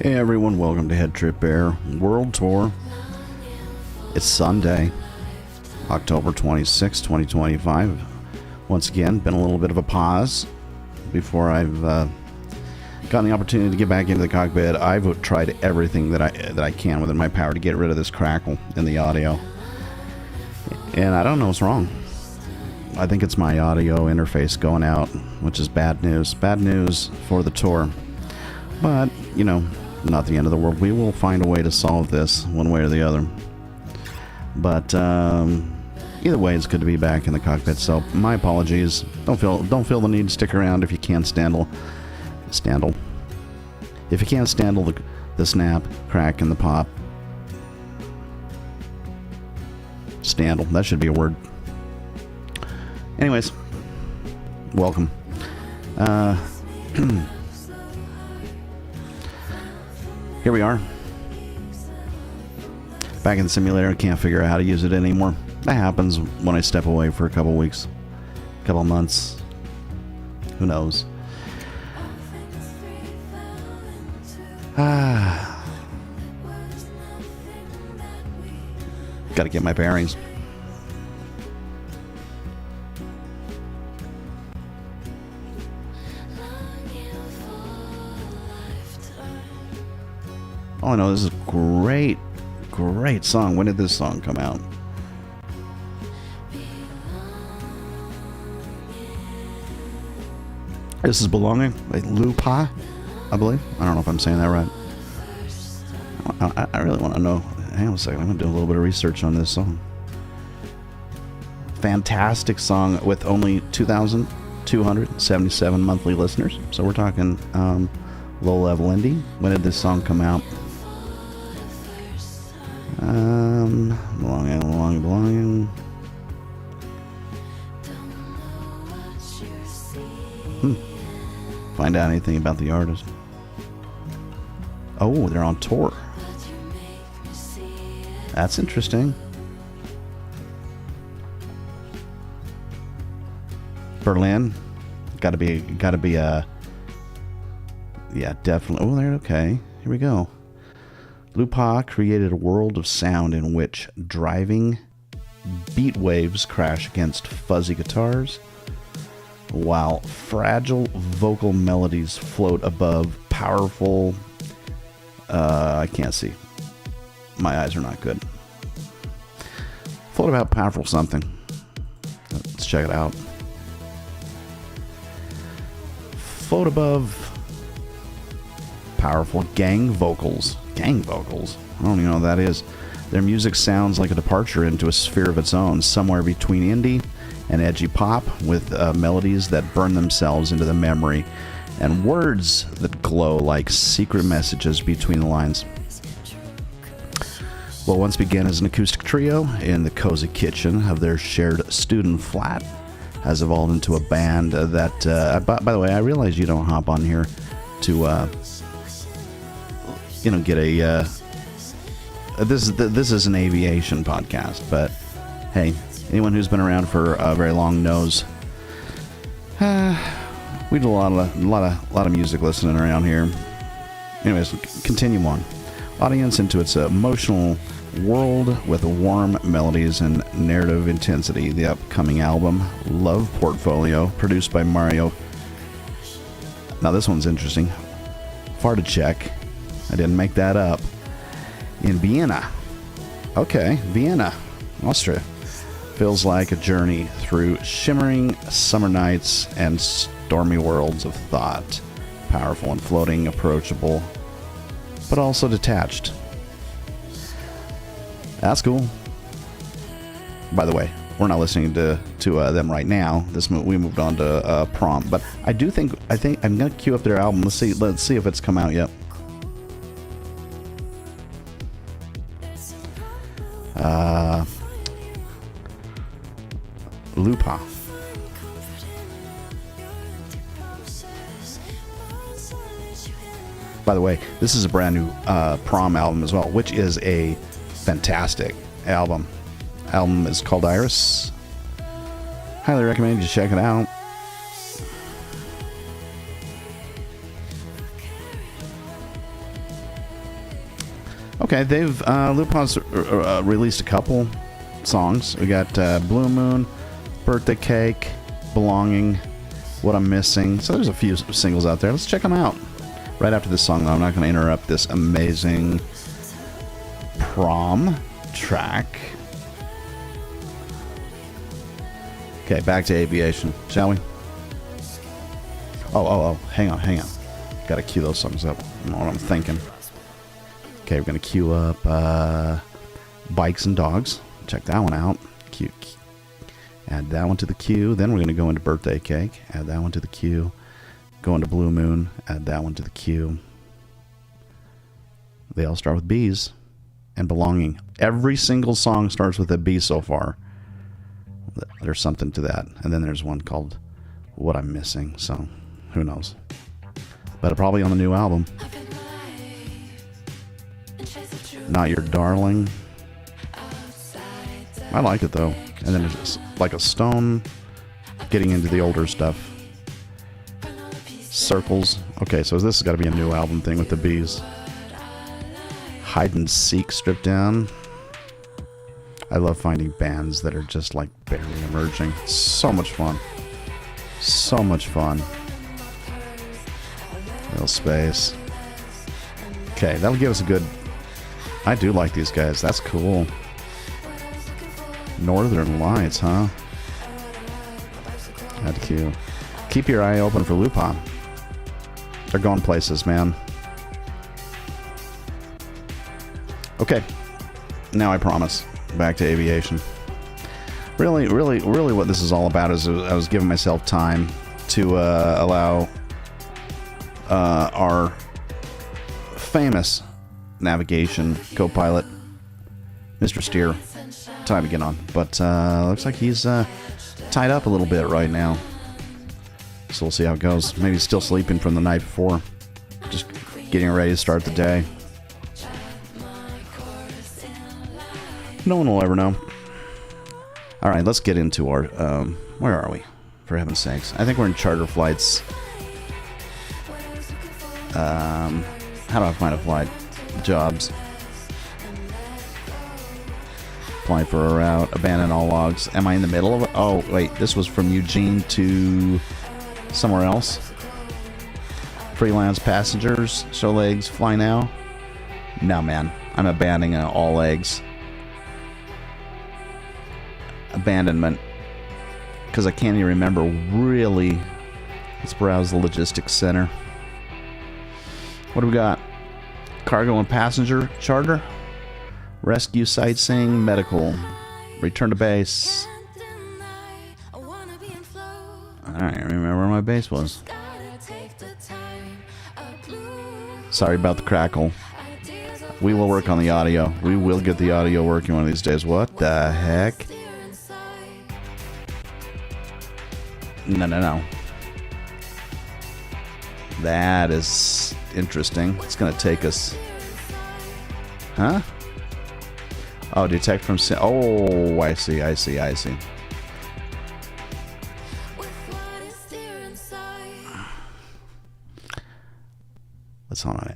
Hey everyone, welcome to HeadTrip Air World Tour. It's Sunday, October 26, 2025. Once again, been a little bit of a pause before I've gotten the opportunity to get back into the cockpit. I've tried everything that I can within my power to get rid of this crackle in the audio. And I don't know what's wrong. I think it's my audio interface going out, which is bad news. Bad news for the tour. But, you know, not the end of the world. We will find a way to solve this one way or the other. But either way, it's good to be back in the cockpit. So my apologies. Don't feel the need to stick around if you can't standle. If you can't standle the snap, crack, and the pop. Standle. That should be a word. Anyways, welcome. Here we are. Back in the simulator. I can't figure out how to use it anymore. That happens when I step away for a couple weeks, couple months. Who knows? Got to get my bearings. All I know, this is a great song. When did this song come out? This is Belonging by Lupa, I believe. I don't know if I'm saying that right. I really want to know. Hang on a second. I'm going to do a little bit of research on this song. Fantastic song with only 2,277 monthly listeners. So we're talking low-level indie. When did this song come out? Belonging. Find out anything about the artist. Oh, they're on tour. That's interesting. Berlin. Gotta be a... Yeah, definitely. Oh, there. Okay. Here we go. Lupa created a world of sound in which driving beat waves crash against fuzzy guitars, while fragile vocal melodies float above powerful... I can't see. My eyes are not good. Float about powerful something. Let's check it out. Float above powerful gang vocals. Gang vocals? I don't even know what that is. Their music sounds like a departure into a sphere of its own, somewhere between indie and edgy pop, with melodies that burn themselves into the memory and words that glow like secret messages between the lines. What once began as an acoustic trio in the cozy kitchen of their shared student flat has evolved into a band that, by the way, I realize you don't hop on here to, get a, this is an aviation podcast, but hey, anyone who's been around for very long knows, we do a lot of music listening around here. Anyways, continue on. Audience into its emotional world with warm melodies and narrative intensity. The upcoming album, Love Portfolio, produced by Mario. Now this one's interesting. Fartacek. I didn't make that up. In Vienna. Okay, Vienna, Austria. Feels like a journey through shimmering summer nights and stormy worlds of thought. Powerful and floating, approachable, but also detached. That's cool. By the way, we're not listening to them right now. We moved on to Prom, but I think I'm gonna queue up their album. Let's see if it's come out yet. Lupa. By the way, this is a brand new Prom album as well, which is a fantastic album. Album is called Iris. Highly recommend you check it out. Okay, they've Lupon's released a couple songs. We got Blue Moon, Birthday Cake, Belonging, What I'm Missing. So there's a few singles out there. Let's check them out. Right after this song, though, I'm not going to interrupt this amazing prom track. Okay, back to aviation, shall we? Oh, hang on. Got to cue those songs up. I know what I'm thinking. Okay, we're going to cue up Bikes and Dogs. Check that one out. Cue. Add that one to the queue. Then we're going to go into Birthday Cake. Add that one to the queue. Go into Blue Moon. Add that one to the queue. They all start with B's. And Belonging. Every single song starts with a B so far. There's something to that. And then there's one called What I'm Missing. So, who knows? But probably on the new album. Not Your Darling. I like it though. And then there's like a Stone getting into the older stuff. Circles. Okay, so this has got to be a new album thing with the B's. Hide and Seek, Stripped Down. I love finding bands that are just like barely emerging. So much fun. So much fun. Little space. Okay, that'll give us a good... I do like these guys. That's cool. Northern Lights, huh? Add to keep your eye open for Lupon. They're going places, man. Okay. Now I promise. Back to aviation. Really what this is all about is I was giving myself time to allow our famous navigation co-pilot, Mr. Steer, time to get on. But looks like he's tied up a little bit right now. So we'll see how it goes. Maybe he's still sleeping from the night before. Just getting ready to start the day. No one will ever know. Alright, let's get into our... where are we? For heaven's sakes. I think we're in charter flights. How do I find a flight? Jobs. Apply for a route. Abandon all logs. Am I in the middle of it? Oh, wait. This was from Eugene to somewhere else. Freelance passengers. Show legs. Fly now. No, man. I'm abandoning all legs. Abandonment. Because I can't even remember really. Let's browse the logistics center. What do we got? Cargo and passenger charter. Rescue, sightseeing, medical. Return to base. I don't even remember where my base was. Sorry about the crackle. We will work on the audio. We will get the audio working one of these days. What the heck? No. That is interesting. It's going to take us... Huh? Oh, detect from... Oh, I see. Let's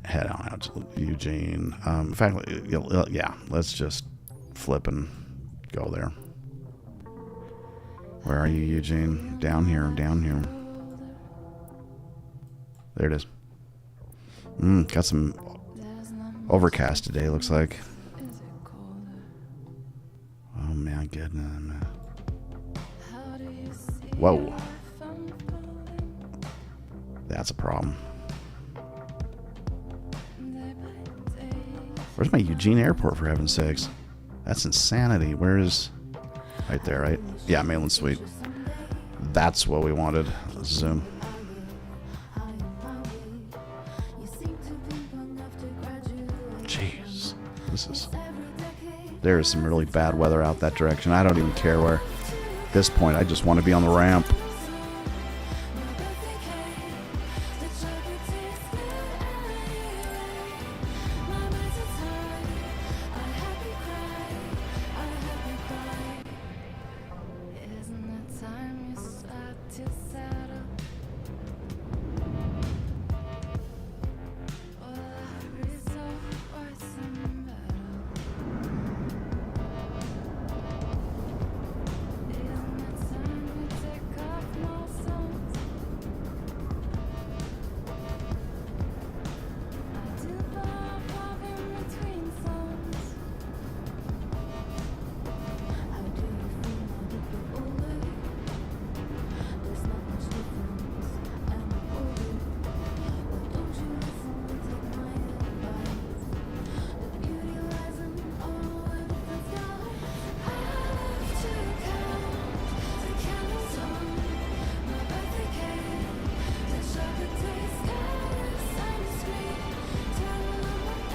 head on out to Eugene. In fact, yeah, let's just flip and go there. Where are you, Eugene? Down here. There it is. Got some overcast today, looks like. Oh, my goodness. Whoa. That's a problem. Where's my Eugene airport, for heaven's sakes? That's insanity. Where is... Right there, right? Yeah, Mainland Suite. That's what we wanted. Let's zoom. Jeez. There is some really bad weather out that direction. I don't even care where. At this point, I just want to be on the ramp.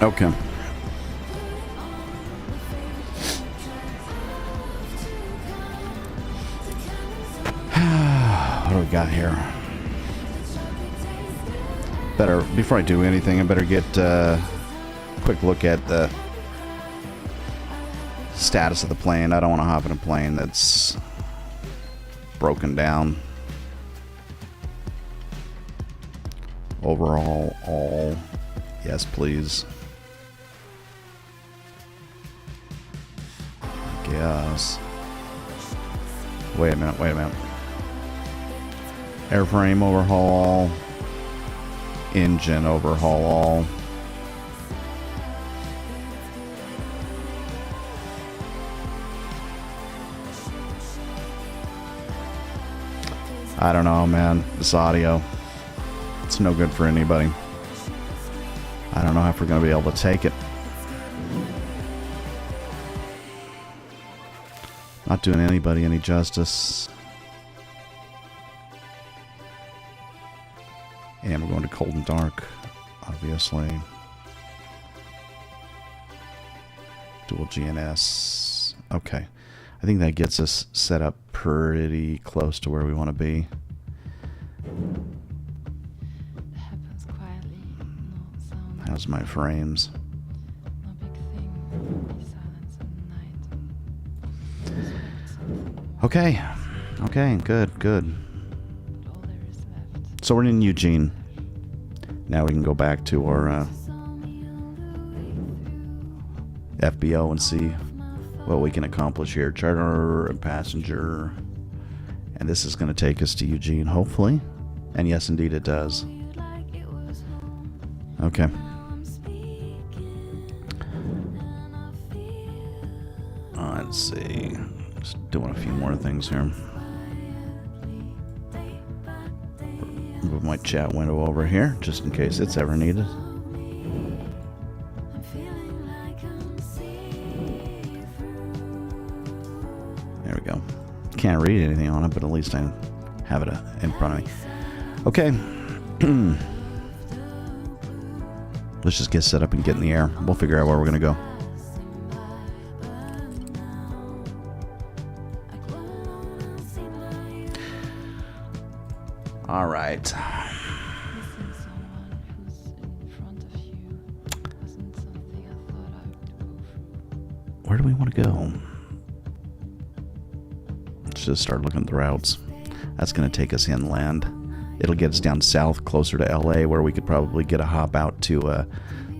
Okay. What do we got here? Better, before I do anything, I better get a quick look at the status of the plane. I don't want to hop in a plane that's broken down. Overall, all. Yes, please. I guess. Wait a minute, wait a minute. Airframe overhaul. Engine overhaul. I don't know, man. This audio, it's no good for anybody. I don't know if we're going to be able to take it. Not doing anybody any justice. And we're going to cold and dark, obviously. Dual GNS. Okay. I think that gets us set up pretty close to where we want to be. Happens quietly, no sound. How's my frames? No big thing. Silence in the night. Okay. Okay, good, good. All there is left. So we're in Eugene. Now we can go back to our FBO and see what we can accomplish here. Charter and passenger. And this is going to take us to Eugene, hopefully. And yes, indeed it does. Okay. Let's see. Just doing a few more things here. Move my chat window over here, just in case it's ever needed. There we go. Can't read anything on it, but at least I have it in front of me. Okay. Let's just get set up and get in the air. We'll figure out where we're going to go. All right. Missing someone who's in front of you wasn't something I thought I would go through. Where do we want to go? Let's just start looking at the routes. That's going to take us inland. It'll get us down south, closer to LA, where we could probably get a hop out to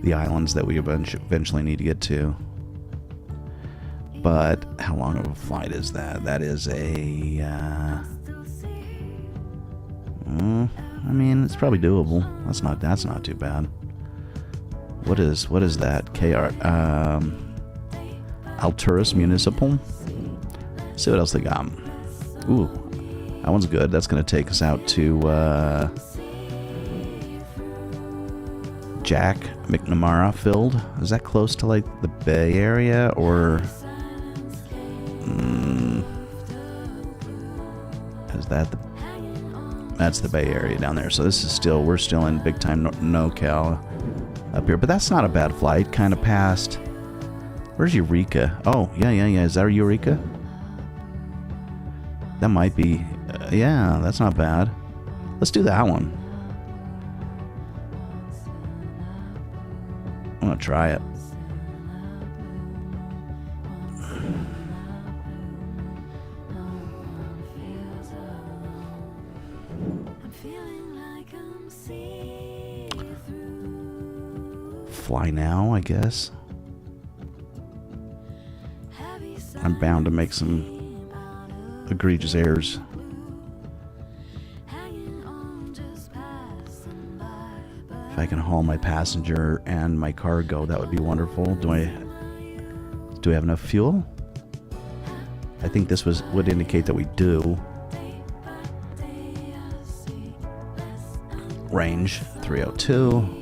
the islands that we eventually need to get to. But how long of a flight is that? That is a... I mean, it's probably doable. That's not too bad. What is that? KR Alturas Municipal. See what else they got. Ooh, that one's good. That's gonna take us out to Jack McNamara Field. Is that close to like the Bay Area or? Is that the? That's the Bay Area down there. So this is still, we're still in big time NoCal up here. But that's not a bad flight. Kind of past. Where's Eureka? Oh, yeah. Is that Eureka? That might be. Yeah, that's not bad. Let's do that one. I'm going to try it. Fly now, I guess. I'm bound to make some egregious errors. If I can haul my passenger and my cargo, that would be wonderful. Do I have enough fuel? I think this would indicate that we do. Range 302.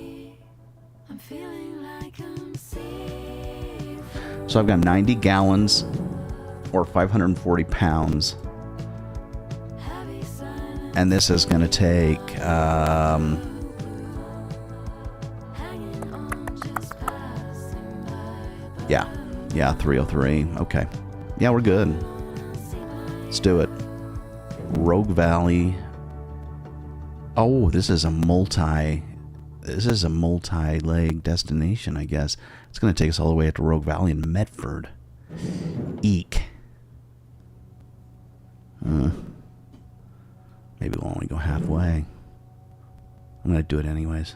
So I've got 90 gallons or 540 pounds. And this is going to take Yeah. Yeah, 303. Okay. Yeah, we're good. Let's do it. Rogue Valley. Oh, this is a multi-leg destination, I guess. It's going to take us all the way up to Rogue Valley in Medford. Eek. Maybe we'll only go halfway. I'm going to do it anyways.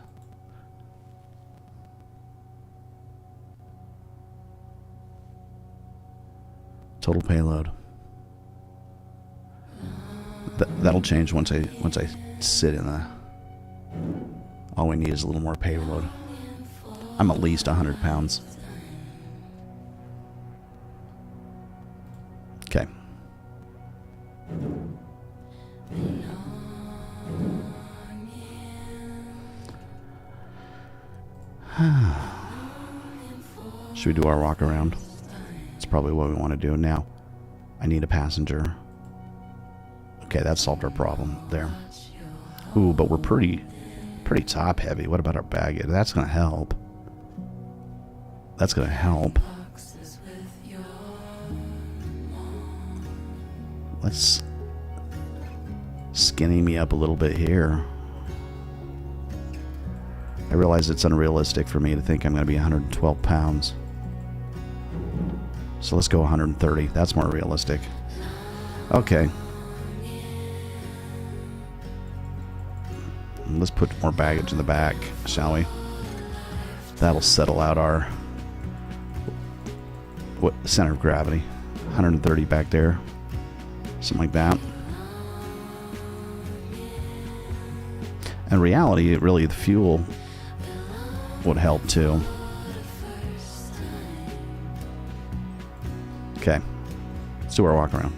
Total payload. That'll change once I sit in the... All we need is a little more payload. I'm at least 100 pounds. Okay. Should we do our walk around? That's probably what we want to do now. I need a passenger. Okay, that solved our problem there. Ooh, but we're pretty top heavy. What about our baggage? That's gonna help. That's gonna help. Let's skinny me up a little bit here. I realize it's unrealistic for me to think I'm gonna be 112 pounds. So let's go 130. That's more realistic. Okay. Let's put more baggage in the back, shall we? That'll settle out our center of gravity. 130 back there. Something like that. In reality, really the fuel would help too. Okay. Let's do our walk around.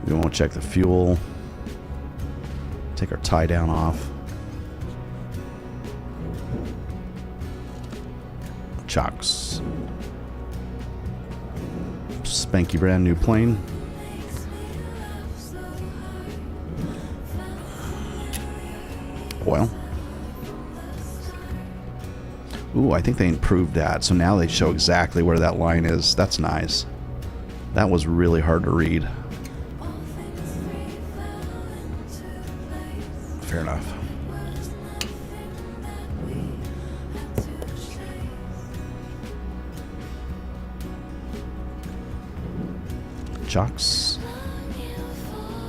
We won't check the fuel. Take our tie down off. Chocks. Spanky brand new plane. Oil. Ooh, I think they improved that. So now they show exactly where that line is. That's nice. That was really hard to read. Fair enough. Chocks.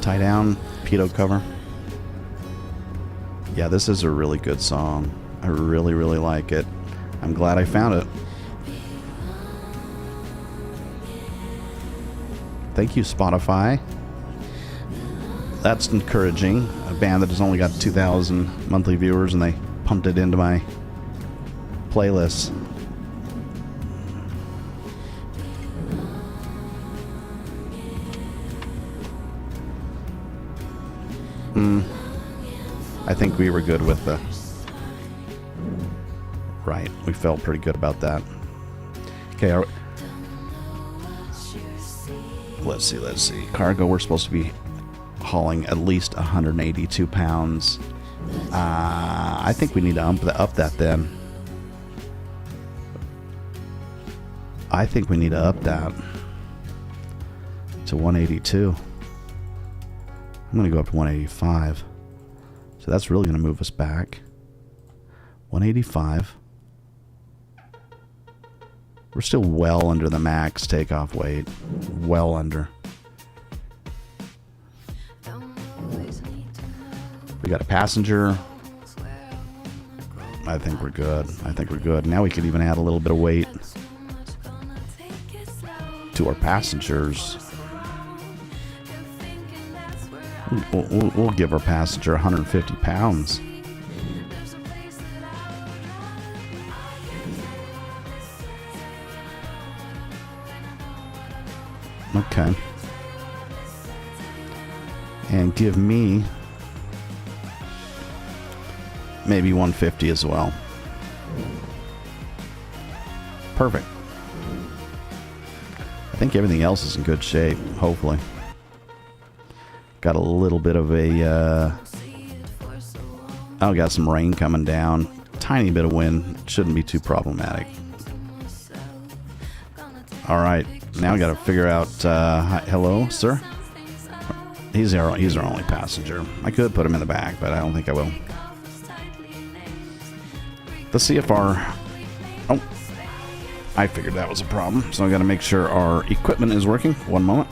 Tie down. Pitot cover. Yeah, this is a really good song. I really, really like it. I'm glad I found it. Thank you, Spotify. That's encouraging. A band that has only got 2,000 monthly viewers and they pumped it into my playlist. I think we were good with the... Right, we felt pretty good about that. Okay, let's see. Cargo, we're supposed to be hauling at least 182 pounds. I think we need to up that then. I think we need to up that to 182. I'm going to go up to 185. So that's really going to move us back. 185. We're still well under the max takeoff weight. Well under. We got a passenger. I think we're good. Now we could even add a little bit of weight to our passengers. We'll give our passenger 150 pounds. Okay. And give me maybe 150 as well. Perfect. think everything else is in good shape, hopefully. Got a little bit of a, oh, got some rain coming down. Tiny bit of wind. Shouldn't be too problematic. All right, now I got to figure out, hello, sir? He's our only passenger. I could put him in the back, but I don't think I will. The CFR, oh, I figured that was a problem, so I got to make sure our equipment is working. One moment.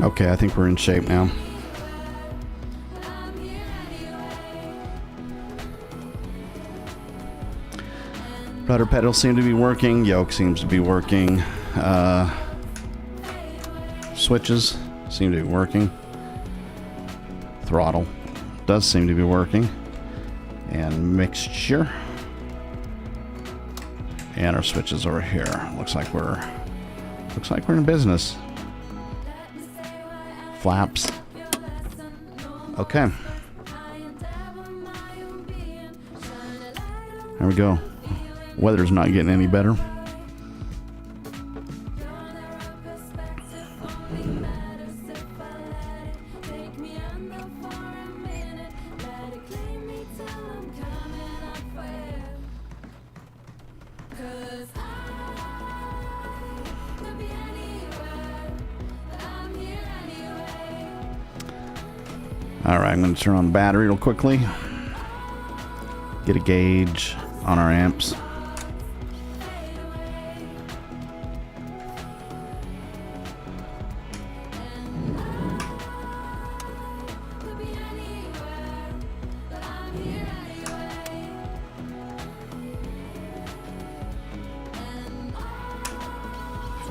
Okay, I think we're in shape now. Rudder pedals seem to be working. Yoke seems to be working. Switches seem to be working. Throttle does seem to be working. And mixture. And our switches over here. Looks like we're in business. Flaps. Okay. There we go. Weather's not getting any better. Alright, I'm going to turn on the battery real quickly. Get a gauge on our amps.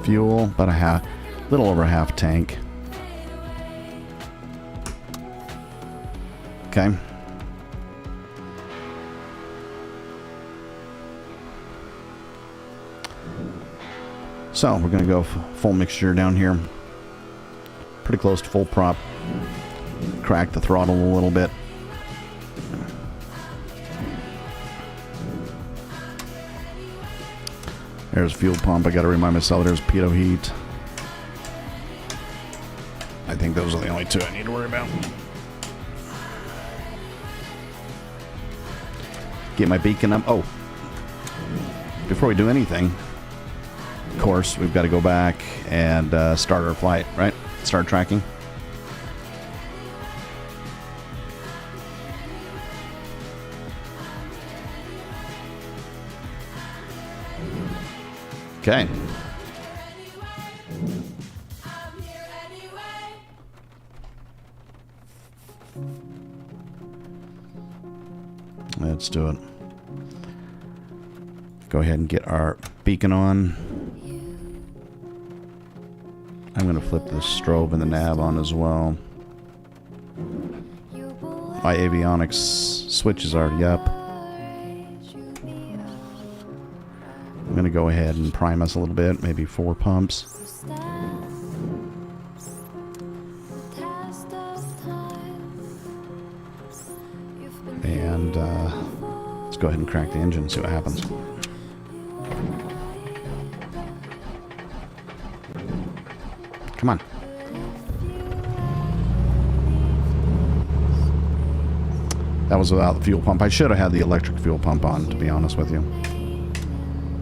Fuel, about a little over half tank. Okay. So we're going to go full mixture down here. Pretty close to full prop. Crack the throttle a little bit. There's fuel pump. I got to remind myself there's pitot heat. I think those are the only two I need to worry about. Get my beacon up. Oh, before we do anything, of course, we've got to go back and start our flight, right? Start tracking. Okay. Let's do it. Go ahead and get our beacon on. I'm going to flip the strobe and the nav on as well. My avionics switch is already up. I'm going to go ahead and prime us a little bit, maybe 4 pumps. And let's go ahead and crack the engine and see what happens. Come on. That was without the fuel pump. I should have had the electric fuel pump on, to be honest with you.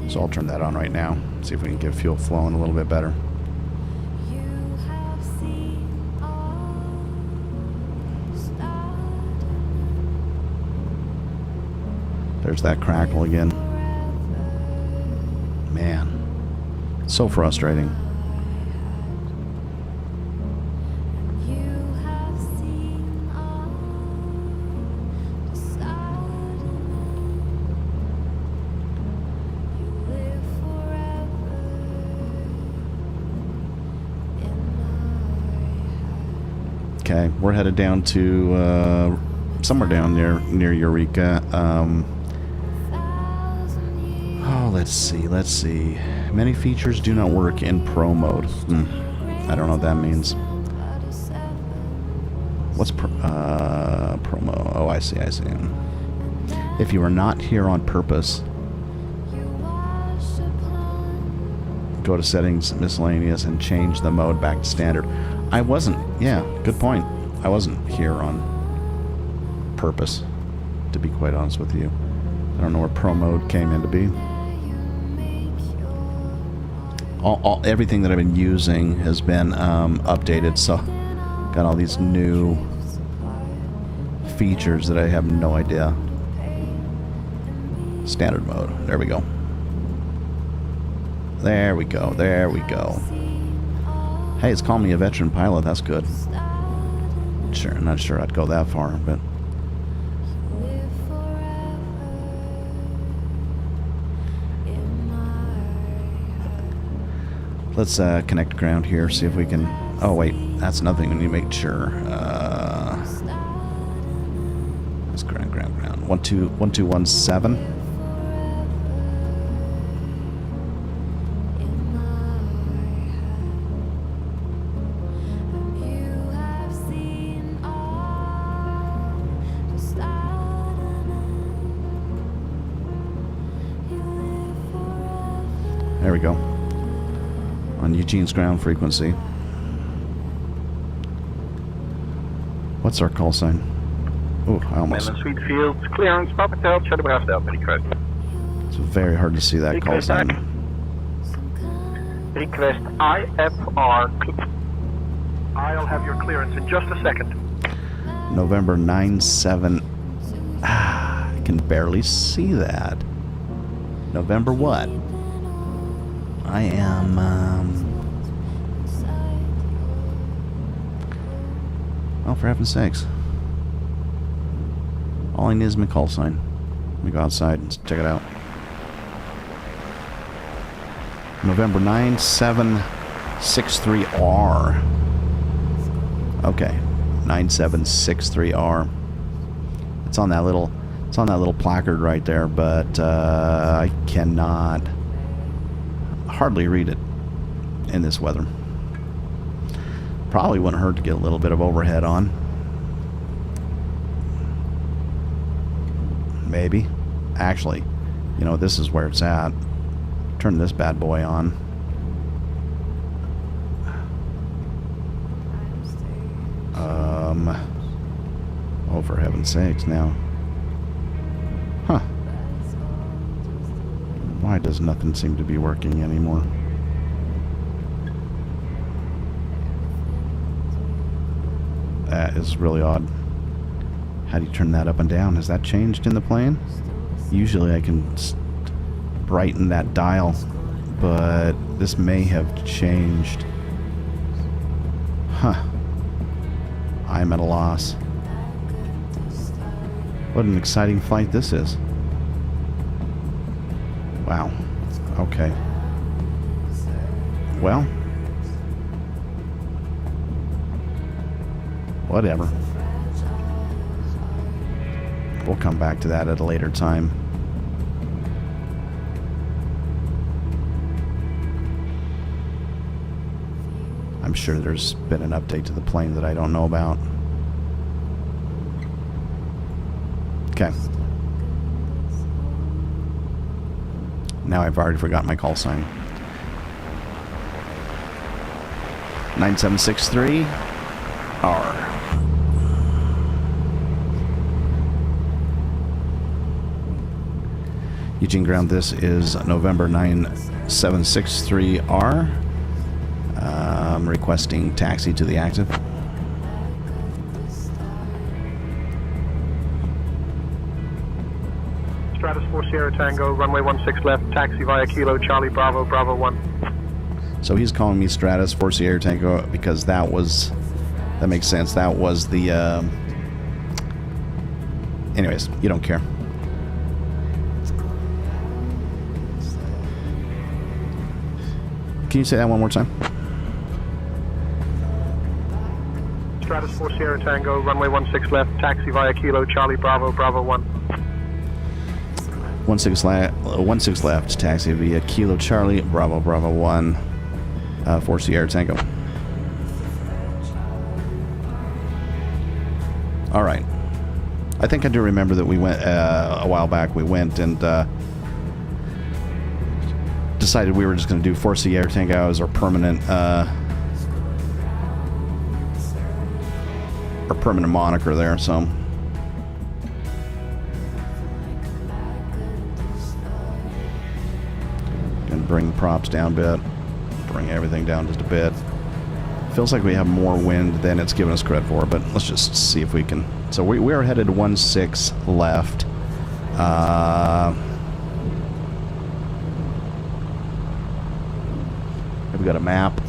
So I'll turn that on right now. See if we can get fuel flowing a little bit better. There's that crackle again. Man, so frustrating. Okay, we're headed down to somewhere down near Eureka. Oh, let's see. Many features do not work in Pro mode. I don't know what that means. What's Pro mode? Oh, I see. If you are not here on purpose, go to settings, miscellaneous, and change the mode back to standard. I wasn't, yeah, good point. I wasn't here on purpose, to be quite honest with you. I don't know where Pro mode came in to be. Everything that I've been using has been updated, so got all these new features that I have no idea. Standard mode. There we go. There we go. Hey, it's calling me a veteran pilot. That's good. Sure, not sure I'd go that far, but let's connect ground here, see if we can... Oh, wait, that's nothing. We need to make sure. Let's ground. 1217. There we go. On Eugene's ground frequency. What's our call sign? Oh, I almost... Sweet Fields, clearance, Papa Hotel, Shadow House, request. It's very hard to see that call sign. Request IFR. I'll have your clearance in just a second. November 9-7. I can barely see that. November what? I am, oh, for heaven's sakes. All I need is my call sign. Let me go outside and check it out. November 9763R. Okay. 9763R. It's on that little placard right there, but I cannot hardly read it in this weather. Probably wouldn't hurt to get a little bit of overhead on. Maybe. Actually, you know, this is where it's at. Turn this bad boy on. Oh, for heaven's sakes now. Huh. Why does nothing seem to be working anymore? That is really odd. How do you turn that up and down? Has that changed in the plane? Usually I can brighten that dial but this may have changed. Huh. I'm at a loss. What an exciting fight this is. Wow. Okay. Well. Whatever. We'll come back to that at a later time. I'm sure there's been an update to the plane that I don't know about. Okay. Now I've already forgotten my call sign. 9763 R. Eugene ground, this is November 9763R. I'm requesting taxi to the active. Stratus 4 Sierra Tango, runway 16 left, taxi via Kilo Charlie Bravo, Bravo 1. So he's calling me Stratus 4 Sierra Tango because that makes sense. That was the, anyways, you don't care. Can you say that one more time? Stratus 4 Sierra Tango, runway 16 left, taxi via Kilo Charlie Bravo, Bravo 1. 16 left, taxi via Kilo Charlie Bravo, Bravo 1, 4 Sierra Tango. All right. I think I do remember that we went, a while back, we went and decided we were just going to do 4 Sierra Tango as our permanent moniker there, so gonna bring the props down a bit, bring everything down just a bit. Feels like we have more wind than it's given us credit for, but let's just see if we can. So we are headed 16 left. We've got a map.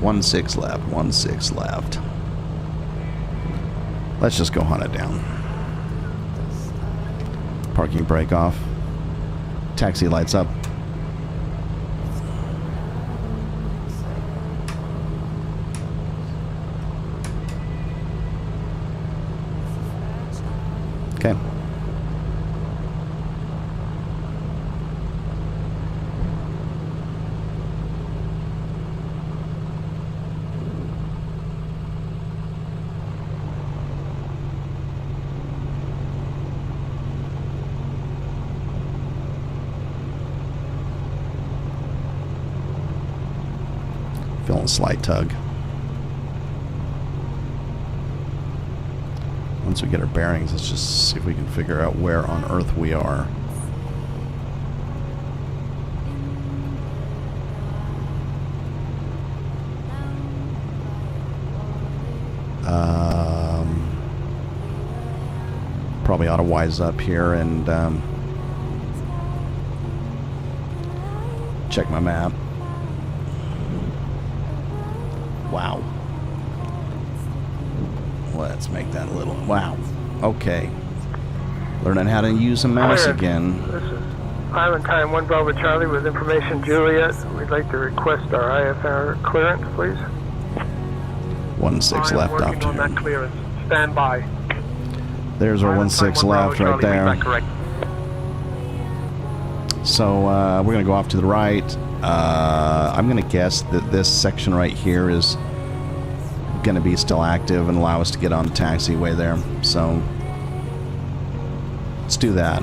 16 left, 16 left. Let's just go hunt it down. Parking brake off. Taxi lights up. Okay. Feeling a slight tug. Once we get our bearings, let's just see if we can figure out where on Earth we are. Probably ought to wise up here and check my map. Wow. Let's make that a little... Wow. Okay. Learning how to use a mouse again. This is Island Time 1 Bravo Charlie with information Juliet. We'd like to request our IFR clearance, please. 16 left working after. on that clearance. Stand by. There's our Island 16 Time 1 left Bravo right Charlie, there. read that correct. So we're going to go off to the right. I'm going to guess that this section right here is going to be still active and allow us to get on the taxiway there. So let's do that.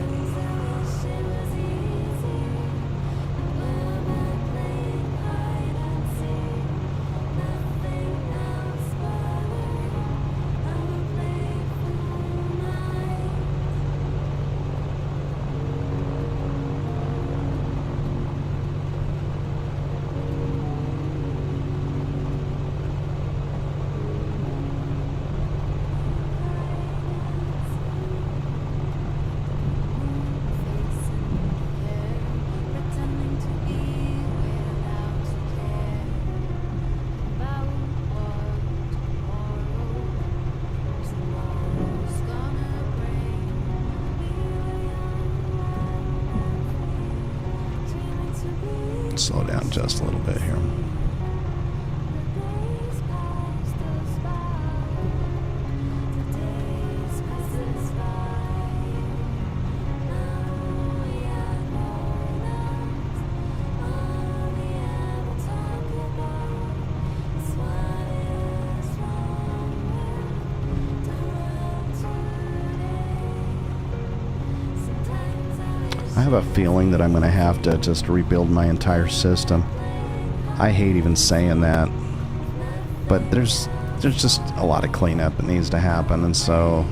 Slow down just a little bit here. I have a feeling that I'm going to have to just rebuild my entire system. I hate even saying that, but there's just a lot of cleanup that needs to happen, and so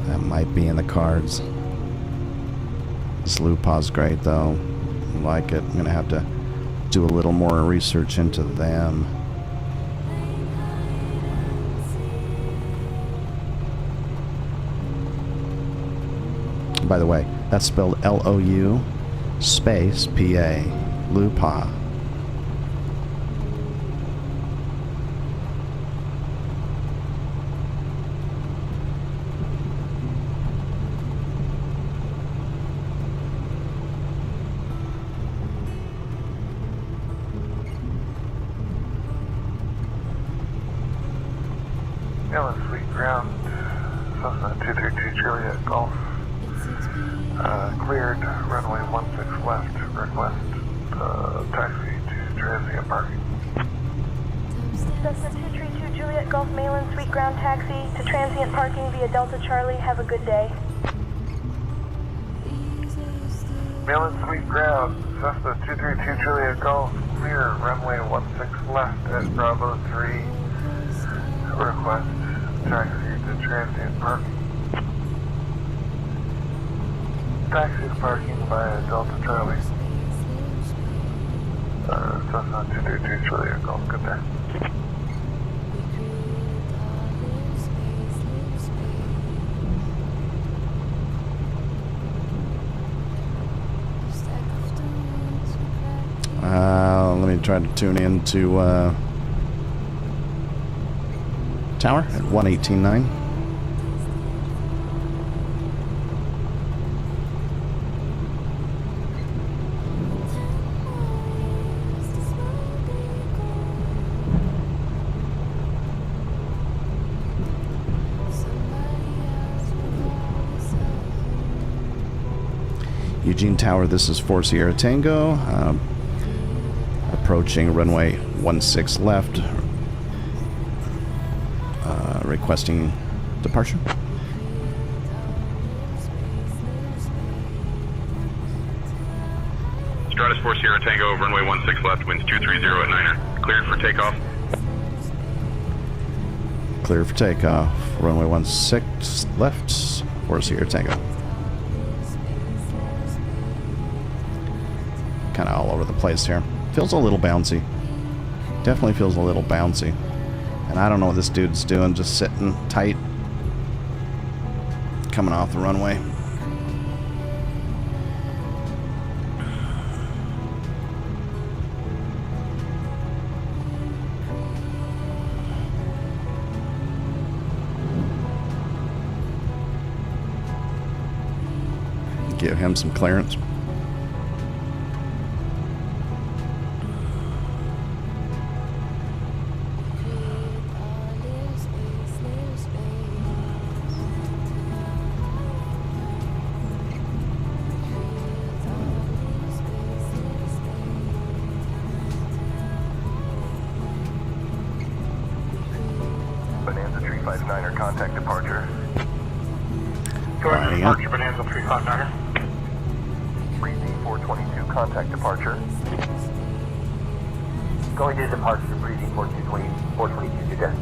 that might be in the cards. This Lupaw's great though. I like it. I'm going to have to do a little more research into them. By the way, that's spelled L-O-U space P-A. Lupa. Yellow Sweet Ground, Cessna 232 Juliet Golf. Cleared, runway 16 left, request taxi to transient parking. Cessna 232 Juliet Golf Malin Sweet Ground taxi to transient parking via Delta Charlie. Have a good day. Malin Sweet Ground, Cessna 232 Juliet Golf, clear, runway 16 left at Bravo 3, request taxi to transient parking. Taxi to parking via Delta Charlie. Cessna 232 Juliet Golf, good day. Let me try to tune in to tower at 118.9. Eugene Tower, this is 4 Sierra Tango. Approaching runway 16 left. Requesting departure. Stratus 4 Sierra Tango, runway 16 left, winds 230 at 9er. Cleared for takeoff. Clear for takeoff. Runway 16 left, 4 Sierra Tango. Kind of all over the place here. Feels a little bouncy. Definitely feels a little bouncy. And I don't know what this dude's doing, just sitting tight. Coming off the runway. Give him some clearance. Bonanza 359er, contact departure. Lining up. Bonanza 359er. 422, contact departure. Going to departure, breathing 422 to death.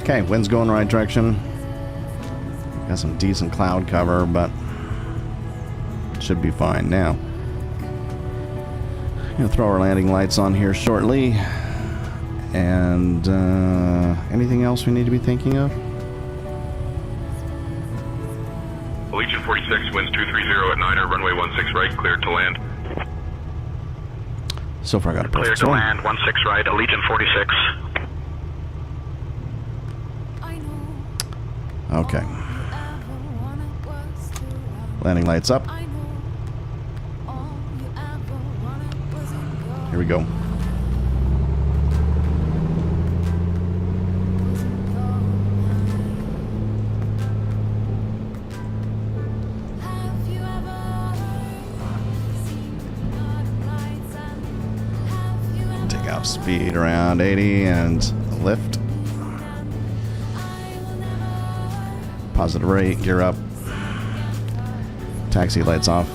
Okay, wind's going the right direction. Got some decent cloud cover, but should be fine now. Gonna throw our landing lights on here shortly. And anything else we need to be thinking of? Allegiant 46, winds 230 at 9er, runway 16 right, cleared to land. So far I got a Cleared perfect to storm. land, 16 right, Allegiant 46. Okay. Landing lights up. Here we go. Take off speed around 80 and lift. Positive rate, gear up. Taxi lights off.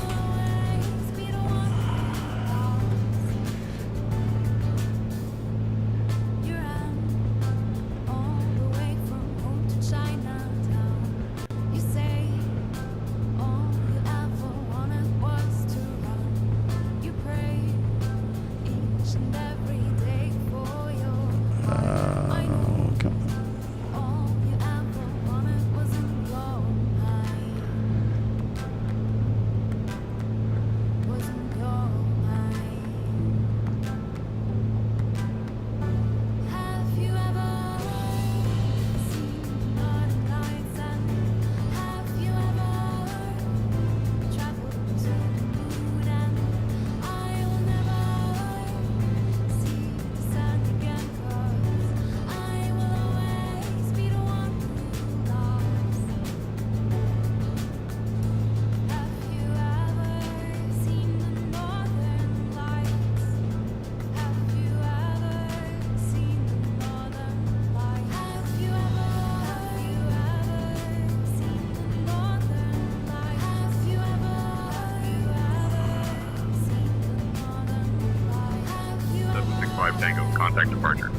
Tango, contact departure.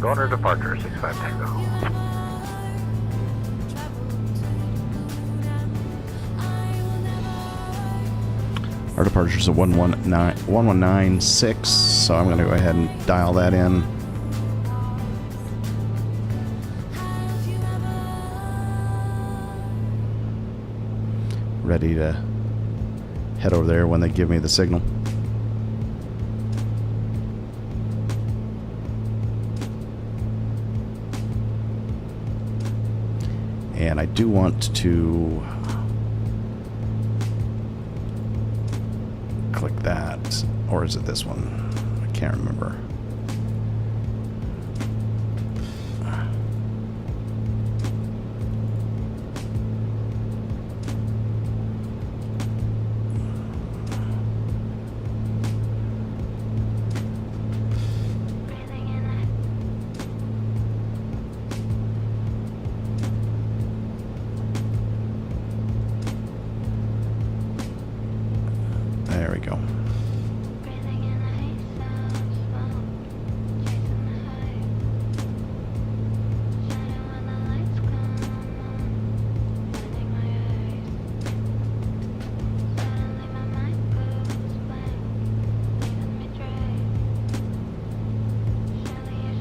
Owner departure, 65 Tango. Our departure's at 1196, so I'm going to go ahead and dial that in. Ready to head over there when they give me the signal. And I do want to click that, or is it this one? I can't remember. There we go.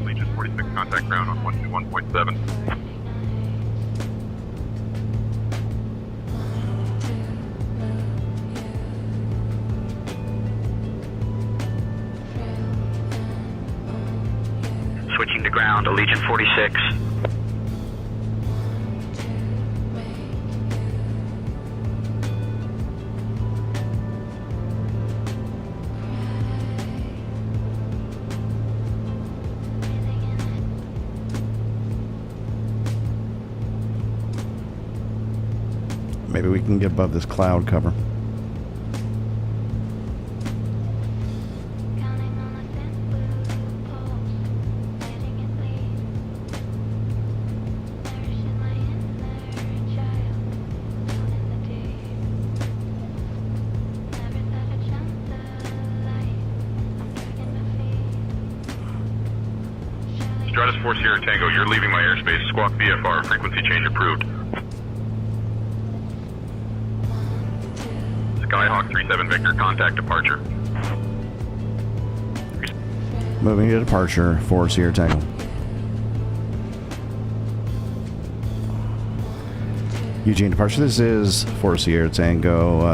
Legion 46, contact ground on 121.7. Switching to ground, Legion 46. Maybe we can get above this cloud cover. Stratus 4 Sierra Tango, you're leaving my airspace. Squawk VFR, frequency change approved. Skyhawk 37 Victor, contact departure. Moving to departure, 4 Sierra Tango. Eugene departure. This is 4 Sierra Tango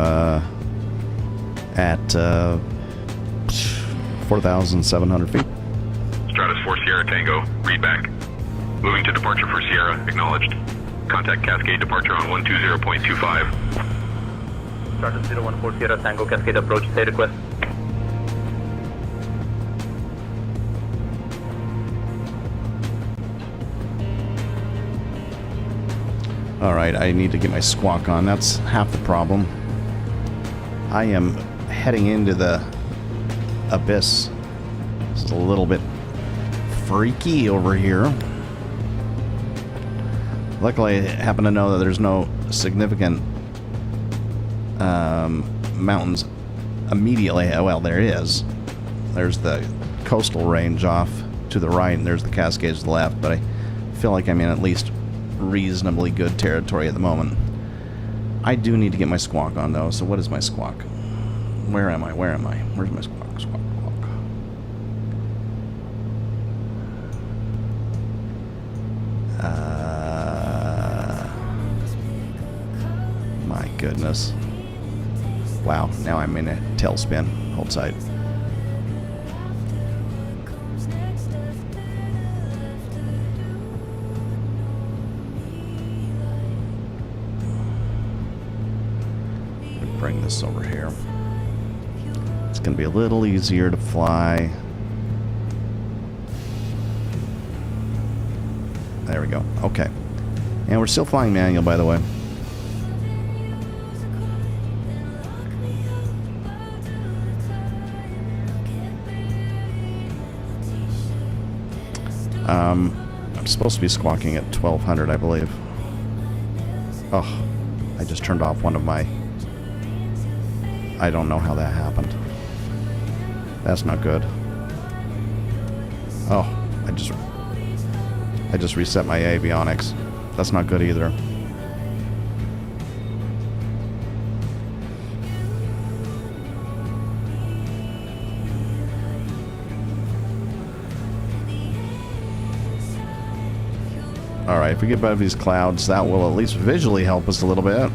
at 4,700 feet. Stratus 4 Sierra Tango, read back. Moving to departure for Sierra, acknowledged. Contact Cascade departure on 120.25. Stratus 014 Sierra Tango Cascade approach, say request. Alright, I need to get my squawk on. That's half the problem. I am heading into the abyss. This is a little bit freaky over here. Luckily, I happen to know that there's no significant mountains immediately. Well, there is. There's the coastal range off to the right, and there's the Cascades to the left, but I feel like I'm in at least reasonably good territory at the moment. I do need to get my squawk on, though, so what is my squawk? Where am I? Where am I? Where's my squawk? Squawk, squawk. My goodness. Wow, now I'm in a tailspin. Hold tight. Bring this over here. It's going to be a little easier to fly. There we go. Okay. And we're still flying manual, by the way. I'm supposed to be squawking at 1200, I believe. Oh, I just turned off one of my... I don't know how that happened. That's not good. Oh, I just reset my avionics. That's not good either. Alright, if we get above these clouds, that will at least visually help us a little bit.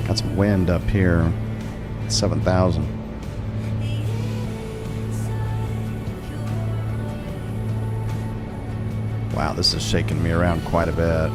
Got some wind up here, 7,000. Wow, this is shaking me around quite a bit.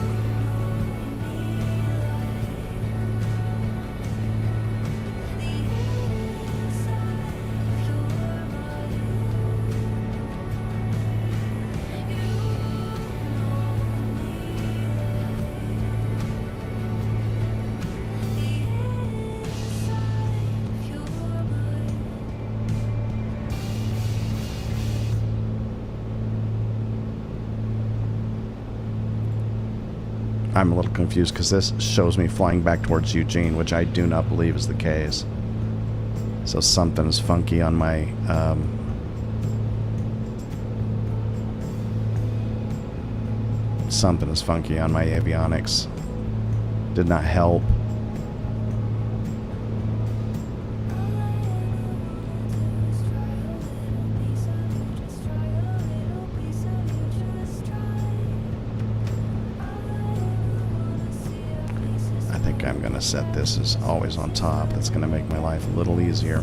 I'm a little confused because this shows me flying back towards Eugene, which I do not believe is the case. So something is funky on my something is funky on my avionics. Did not help. I'm going to set this as always on top. That's going to make my life a little easier.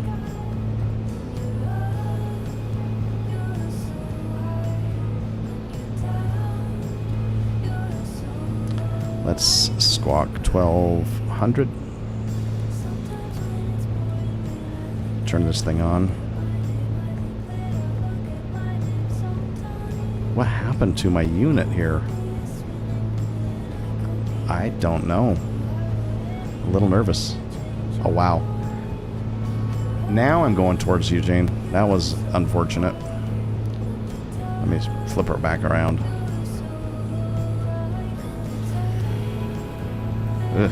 Let's squawk 1200. Turn this thing on. What happened to my unit here? I don't know. A little nervous. Oh, wow. Now I'm going towards Eugene. That was unfortunate. Let me flip her back around. Ugh.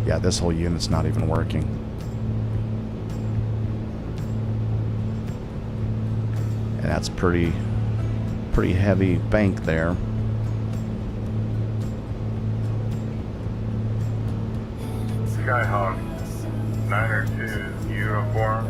Yeah, this whole unit's not even working. And that's pretty heavy bank there. Skyhawk 902 uniform,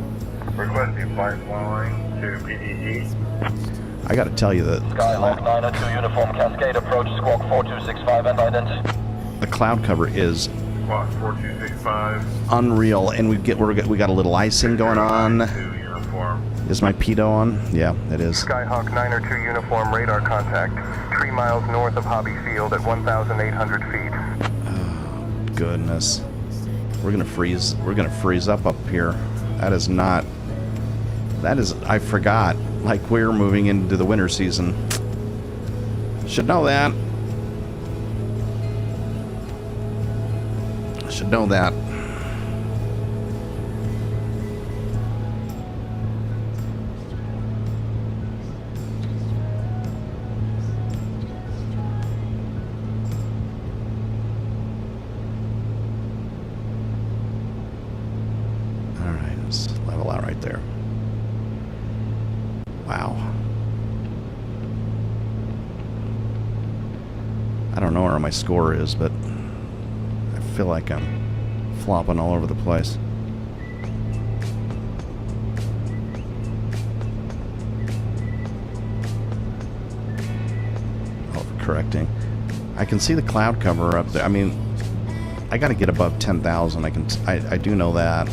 requesting flight following to PDE. I gotta tell you that Skyhawk 902 uniform Cascade approach squawk 4265 and ident. the cloud cover is Squawk 4265. unreal, and we got a little icing going on. 902 uniform. Is my pedo on? Yeah, it is. Skyhawk 902 uniform radar contact. 3 miles north of Hobby Field at 1,800 feet. Goodness. We're gonna freeze up here. That is, I forgot. Like, we're moving into the winter season. Should know that. Should know that. Alright, let's level out right there. Wow. I don't know where my score is, but I feel like I'm flopping all over the place. Overcorrecting. I can see the cloud cover up there. I mean, I got to get above 10,000. I do know that.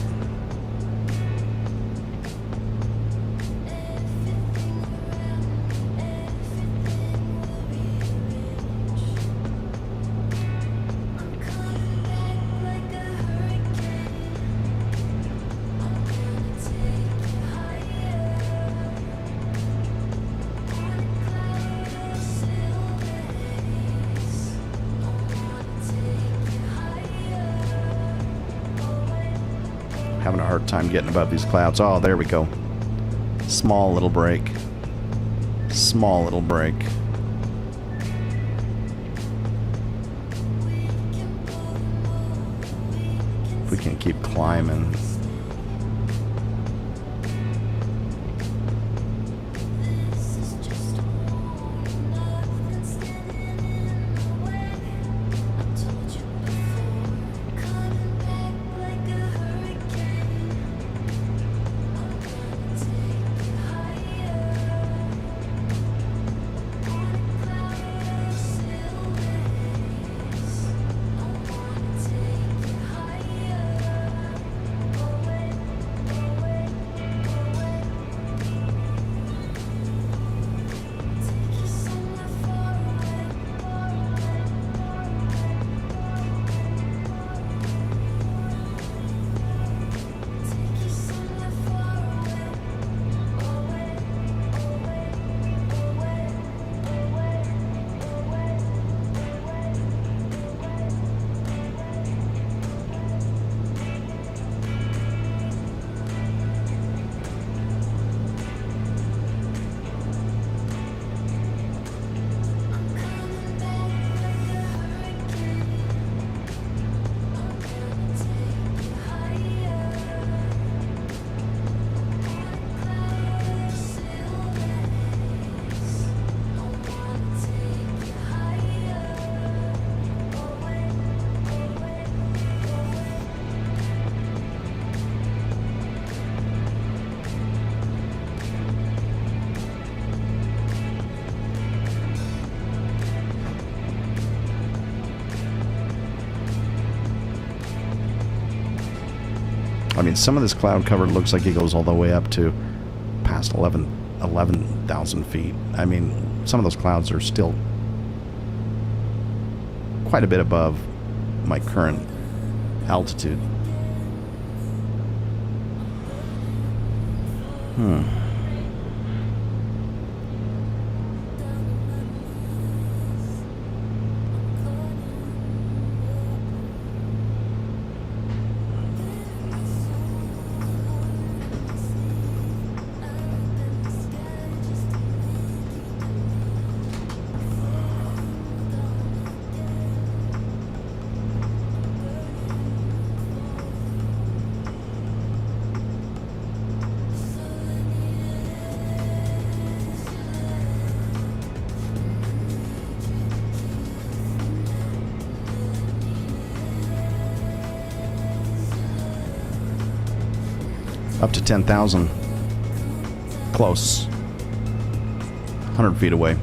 Having a hard time getting above these clouds. Oh, there we go. Small little break. Small little break. If we can keep climbing. I mean, some of this cloud cover looks like it goes all the way up to past 11,000 feet. I mean, some of those clouds are still quite a bit above my current altitude. Up to 10,000. Close. 100 feet away.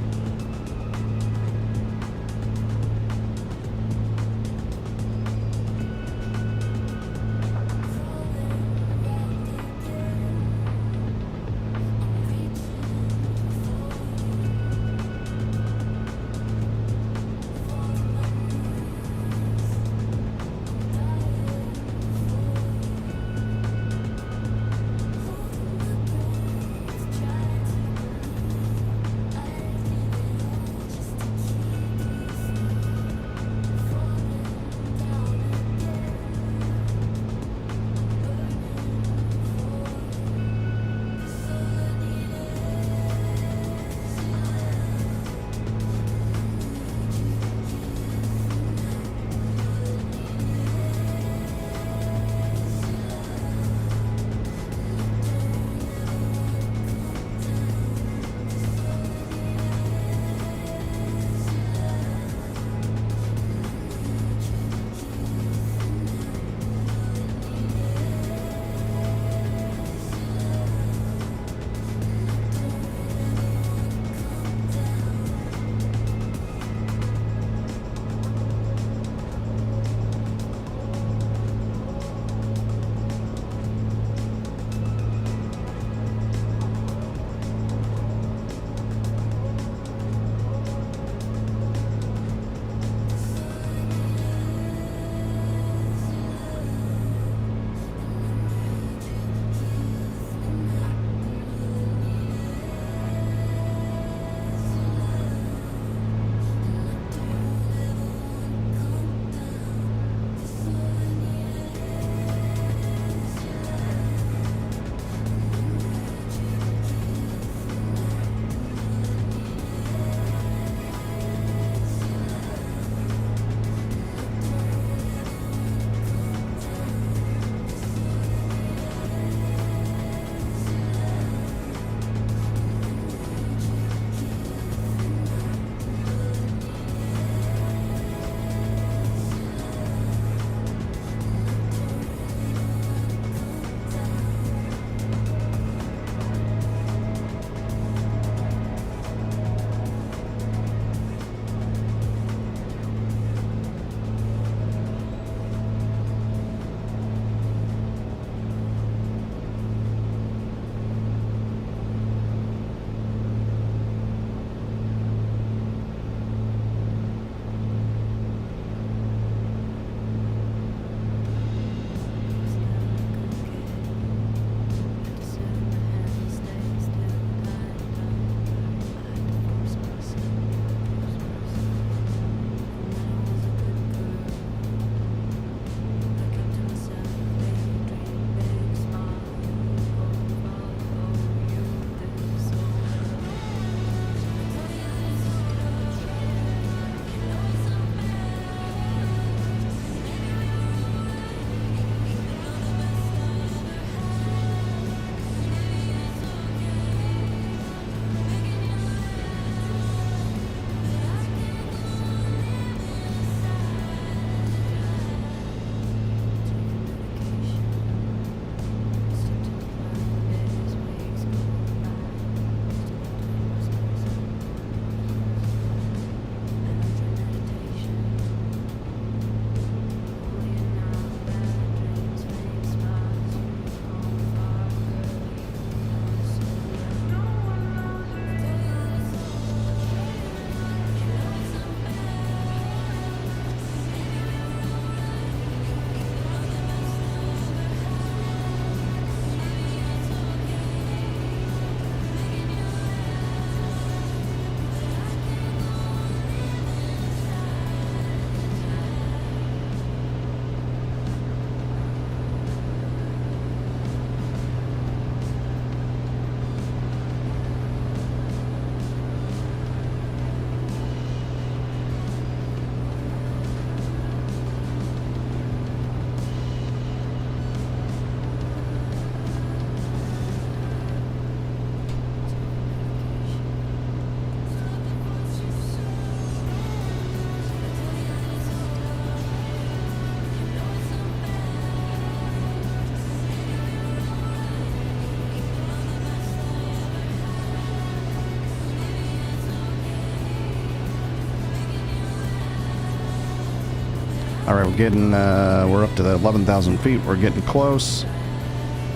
All right, we're up to the 11,000 feet. We're getting close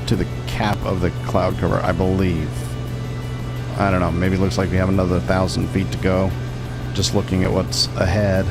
to the cap of the cloud cover, I believe. I don't know. Maybe it looks like we have another 1,000 feet to go. Just looking at what's ahead.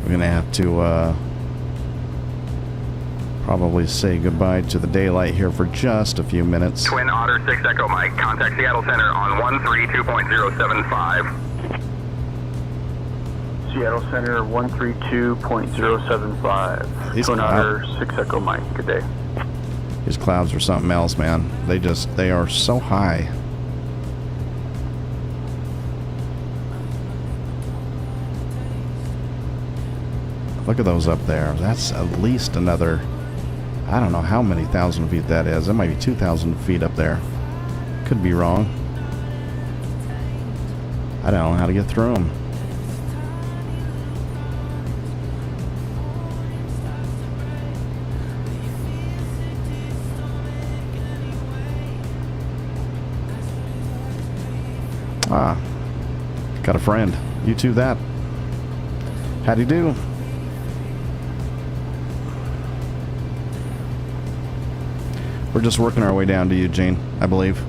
We're gonna have to probably say goodbye to the daylight here for just a few minutes. Twin Otter 6 Echo Mike, contact Seattle Center on 132.075. Seattle Center 132.075. These Twin Otter 6 Echo Mike. Good day. These clouds are something else, man. They are so high. Look at those up there. That's at least another, I don't know how many thousand feet that is. That might be 2,000 feet up there. Could be wrong. I don't know how to get through them. Ah, got a friend. You too that. How'd he do? We're just working our way down to Eugene, I believe.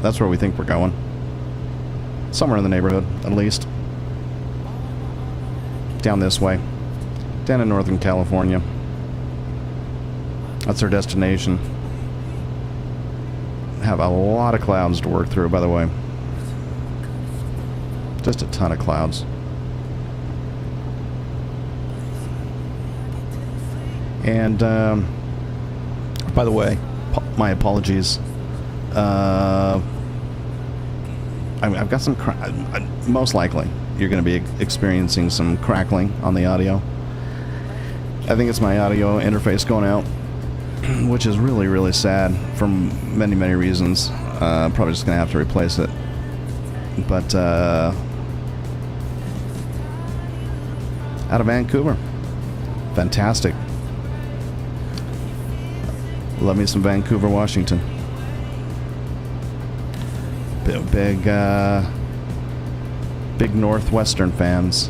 That's where we think we're going. Somewhere in the neighborhood, at least. Down this way. Down in Northern California. That's our destination. Have a lot of clouds to work through, by the way. Just a ton of clouds. And, by the way, my apologies. I've got some... most likely, you're going to be experiencing some crackling on the audio. I think it's my audio interface going out, which is really, really sad for many, many reasons. Probably just going to have to replace it. But, out of Vancouver. Fantastic. Love me some Vancouver, Washington. Big Northwestern fans.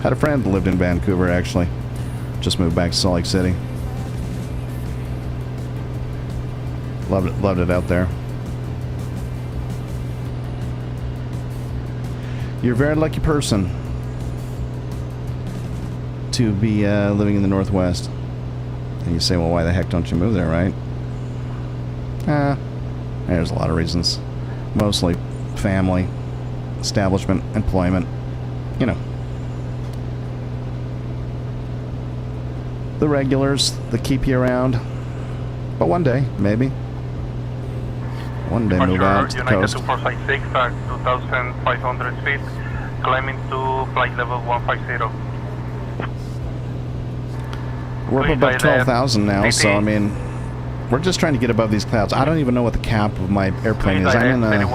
Had a friend that lived in Vancouver, actually. Just moved back to Salt Lake City. Loved it out there. You're a very lucky person to be living in the Northwest. And you say, well, why the heck don't you move there, right? There's a lot of reasons. Mostly family, establishment, employment, you know. The regulars that keep you around. But one day, maybe. One day move out to the coast. United 2456 at 2,500 feet, climbing to flight level 150. We're up above 12,000 now, so I mean, we're just trying to get above these clouds. I don't even know what the cap of my airplane is. I'm in a...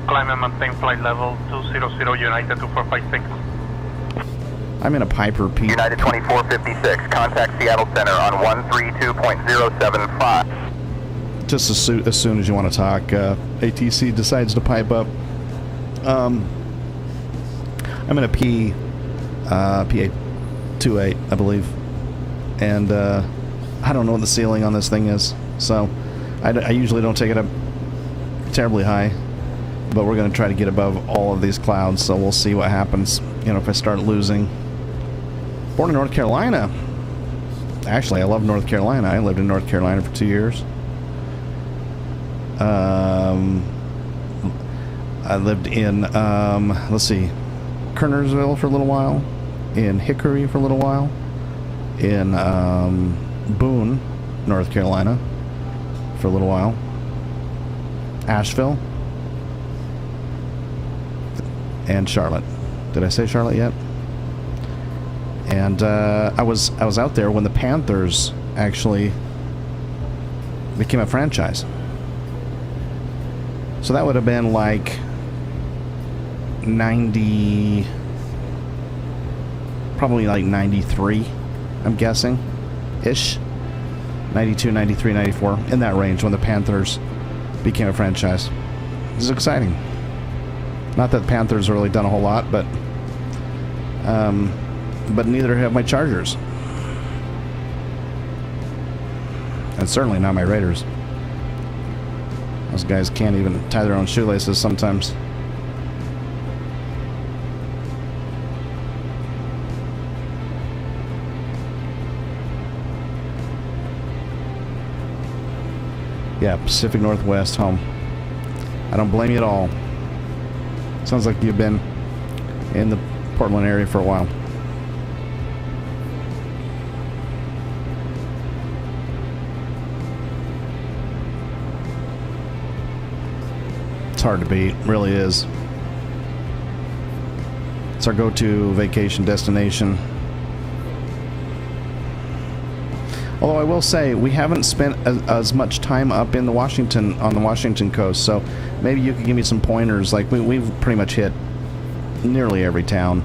Climb and maintain flight level 200 United 2456. I'm in a Piper P. United 2456, contact Seattle Center on 132.075. Just as soon as you want to talk, ATC decides to pipe up. I'm in a PA28, I believe. And I don't know what the ceiling on this thing is, so I usually don't take it up terribly high, but we're going to try to get above all of these clouds, so we'll see what happens, you know, if I start losing. Born in North Carolina. Actually, I love North Carolina. I lived in North Carolina for 2 years. I lived in, let's see, Kernersville for a little while, in Hickory for a little while, in Boone, North Carolina for a little while. Asheville, and Charlotte. Did I say Charlotte yet? And I was out there when the Panthers actually became a franchise. So that would have been like 90, probably like 93, I'm guessing, ish. 92, 93, 94, in that range when the Panthers became a franchise. This is exciting. Not that the Panthers really done a whole lot, but neither have my Chargers. And certainly not my Raiders. Those guys can't even tie their own shoelaces sometimes. Yeah, Pacific Northwest home. I don't blame you at all. Sounds like you've been in the Portland area for a while. It's hard to beat, really is. It's our go-to vacation destination. Although I will say, we haven't spent as much time up in on the Washington coast, so maybe you could give me some pointers. Like, we've pretty much hit nearly every town.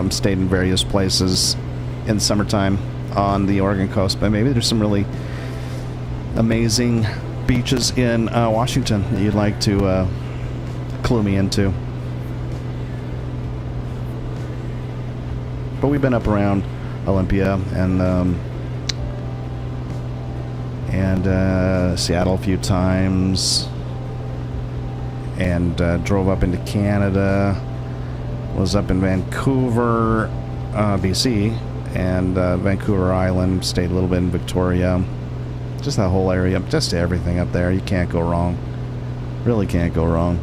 Stayed in various places in summertime on the Oregon coast, but maybe there's some really amazing beaches in Washington that you'd like to clue me into. But we've been up around Olympia and Seattle a few times, and drove up into Canada, was up in Vancouver, BC, and Vancouver Island, stayed a little bit in Victoria. Just that whole area, just everything up there. You can't go wrong. Really can't go wrong.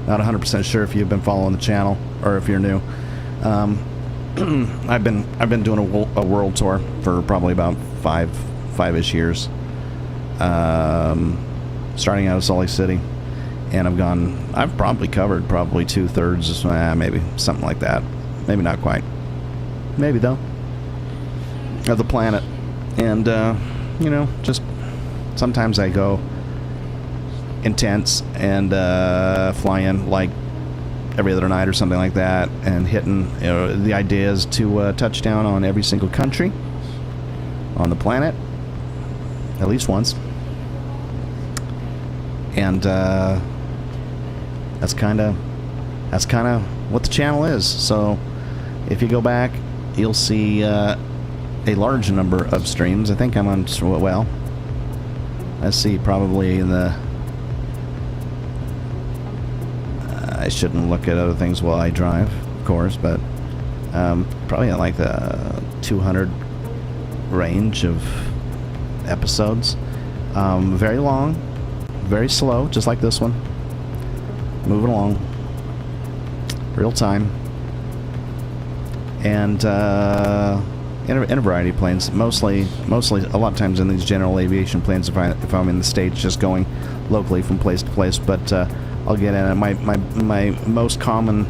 Not 100% sure if you've been following the channel or if you're new. I've been doing a world tour for probably about five-ish years. Starting out of Salt Lake City, and I've probably covered probably 2/3, maybe something like that. Maybe not quite. Maybe though. Of the planet, and just sometimes I go intense and fly in like every other night or something like that, and hitting, the idea is to touch down on every single country on the planet at least once, and that's kind of what the channel is. So if you go back, you'll see a large number of streams. I think I'm on, well, let's see, probably in the I shouldn't look at other things while I drive, of course, but probably at like the 200 range of episodes. Very long, very slow, just like this one. Moving along, real time, and in a variety of planes. Mostly, a lot of times in these general aviation planes. If I'm in the States, just going locally from place to place, but. I'll get in it. My most common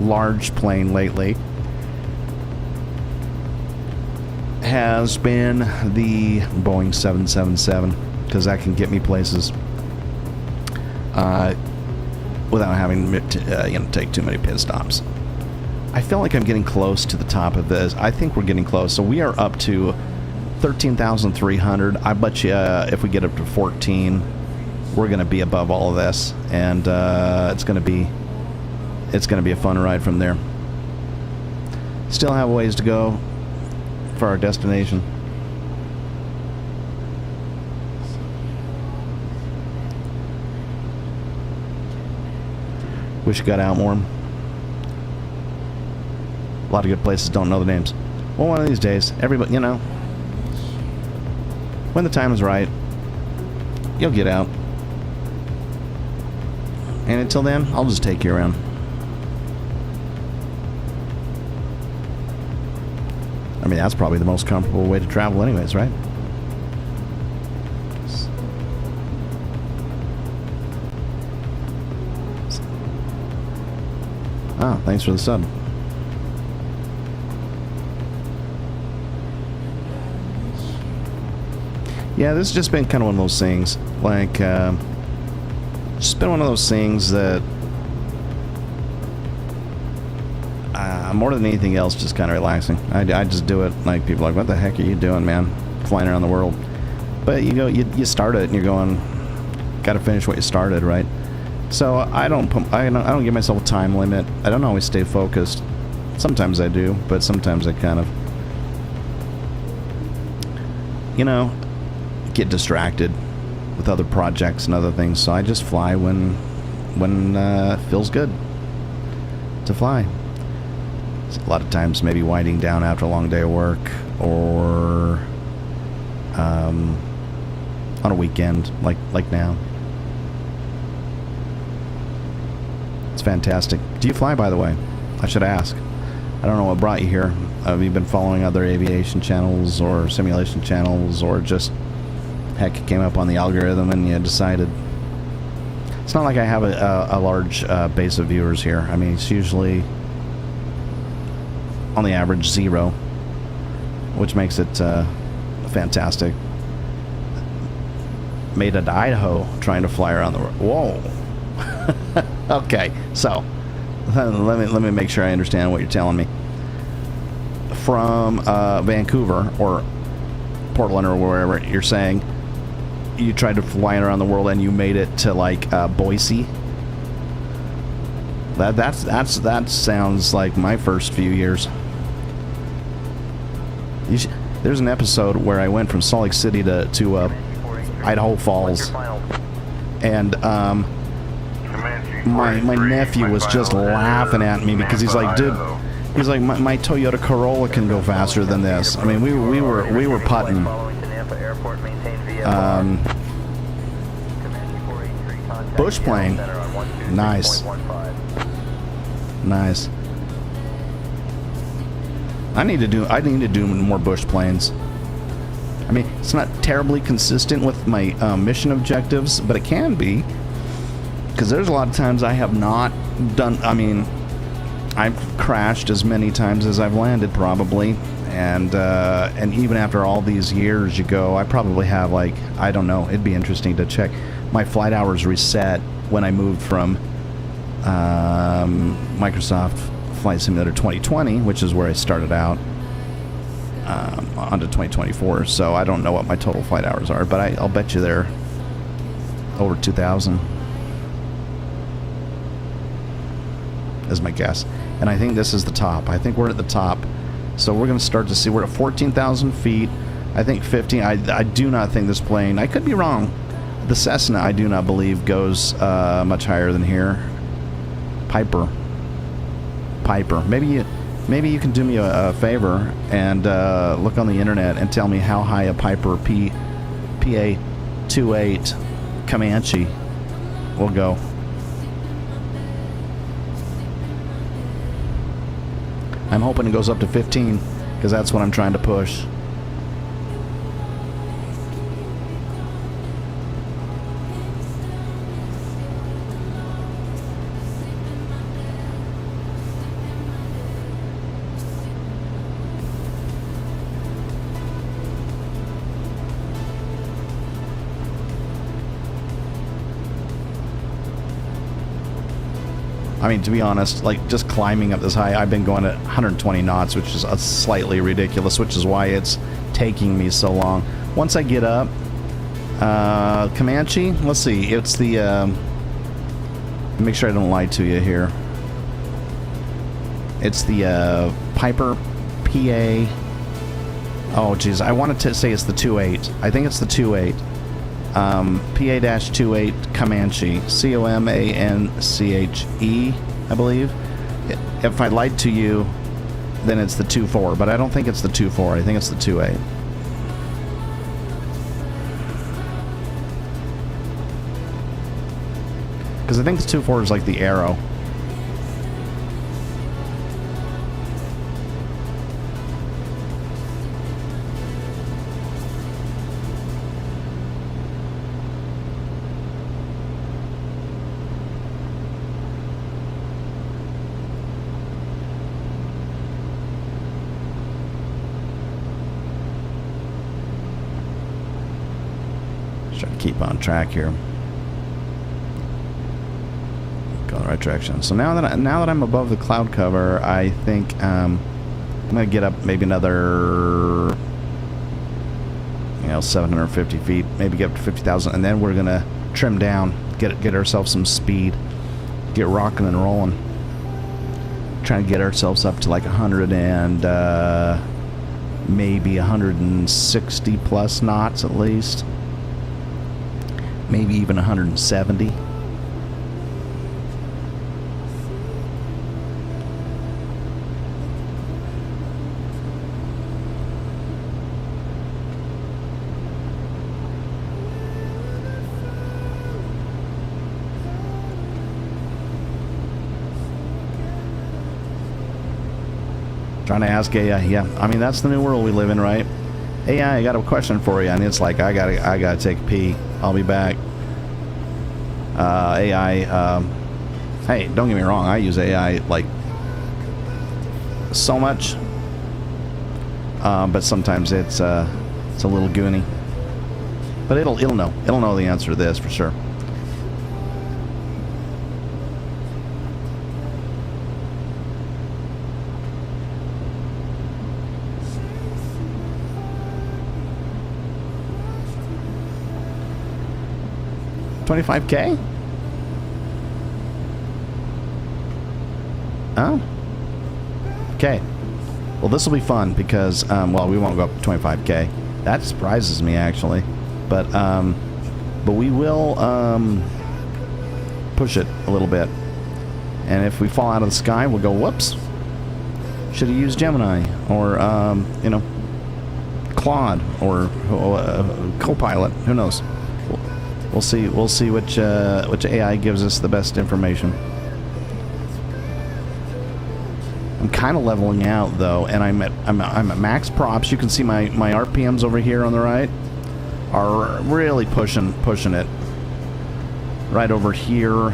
large plane lately has been the Boeing 777, because that can get me places without having to take too many pit stops. I feel like I'm getting close to the top of this. I think we're getting close. So we are up to 13,300. I bet you if we get up to 14, we're going to be above all of this, and it's going to be a fun ride from there. Still have a ways to go for our destination. Wish you got out more. A lot of good places don't know the names. Well, one of these days, everybody, when the time is right, you'll get out. And until then, I'll just take you around. I mean, that's probably the most comfortable way to travel anyways, right? Oh, thanks for the sub. Yeah, this has just been kind of one of those things. Like, just been one of those things that, more than anything else, just kind of relaxing. I just do it. Like, people are like, what the heck are you doing, man? Flying around the world. But you go, you start it, and you're going, got to finish what you started, right? So I don't give myself a time limit. I don't always stay focused. Sometimes I do, but sometimes I kind of, you know, get distracted with other projects and other things. So I just fly when it feels good to fly. A lot of times maybe winding down after a long day of work, or on a weekend like now. It's fantastic. Do you fly, by the way? I should ask. I don't know what brought you here. Have you been following other aviation channels or simulation channels, or just heck, it came up on the algorithm and you decided? It's not like I have a large base of viewers here. I mean, it's usually on the average 0, which makes it fantastic. Made it to Idaho trying to fly around the world. Whoa. Okay, so let me make sure I understand what you're telling me. From Vancouver or Portland or wherever, you're saying you tried to fly around the world and you made it to like Boise. That sounds like my first few years. There's an episode where I went from Salt Lake City to Idaho Falls, and my nephew was just laughing at me because he's like, dude, he's like, my Toyota Corolla can go faster than this. I mean, we were putting. Bush plane. Nice. Nice. I need to do more bush planes. I mean, it's not terribly consistent with my mission objectives, but it can be, because there's a lot of times I have not done. I mean, I've crashed as many times as I've landed, probably, and even after all these years, you go, I probably have, like, I don't know. It'd be interesting to check. My flight hours reset when I moved from Microsoft Flight Simulator 2020, which is where I started out, onto 2024. So I don't know what my total flight hours are, but I'll bet you they're over 2,000 is my guess. And I think this is the top. I think we're at the top. So we're going to start to see, we're at 14,000 feet. I think 15. I do not think this plane, I could be wrong. The Cessna, I do not believe, goes much higher than here. Piper. Maybe you can do me a favor and look on the internet and tell me how high a Piper PA-28 Comanche will go. I'm hoping it goes up to 15, because that's what I'm trying to push. I mean, to be honest, like, just climbing up this high, I've been going at 120 knots, which is slightly ridiculous, which is why it's taking me so long. Once I get up, Comanche, let's see, it's the, make sure I don't lie to you here. It's the, Piper PA, oh, geez, I wanted to say it's the 2.8. I think it's the 2.8. PA-28 Comanche, C-O-M-A-N-C-H-E, I believe. If I lied to you, then it's the 2.4, but I don't think it's the 2.4. I think it's the 2.8. Because I think the 2.4 is like the Arrow. keep on track here. Go in the right direction. So now that I'm above the cloud cover, I think I'm gonna get up maybe another, 750 feet, maybe get up to 50,000, and then we're gonna trim down, get ourselves some speed, get rocking and rolling. Trying to get ourselves up to like 100 and maybe 160 plus knots at least, maybe even 170. Trying to ask AI, yeah. I mean, that's the new world we live in, right? AI, I got a question for you, and it's like I gotta take a pee. I'll be back. AI, hey, don't get me wrong. I use AI like so much, but sometimes it's a little goony. But it'll know the answer to this for sure. $25K? Oh. Okay. Well, this will be fun because, well, we won't go up to 25K. That surprises me, actually. But we will push it a little bit. And if we fall out of the sky, we'll go, whoops. Should have used Gemini or, Claude or Copilot. Who knows? We'll see. We'll see which AI gives us the best information. I'm kind of leveling out though, and I'm at max props. You can see my RPMs over here on the right are really pushing it. Right over here,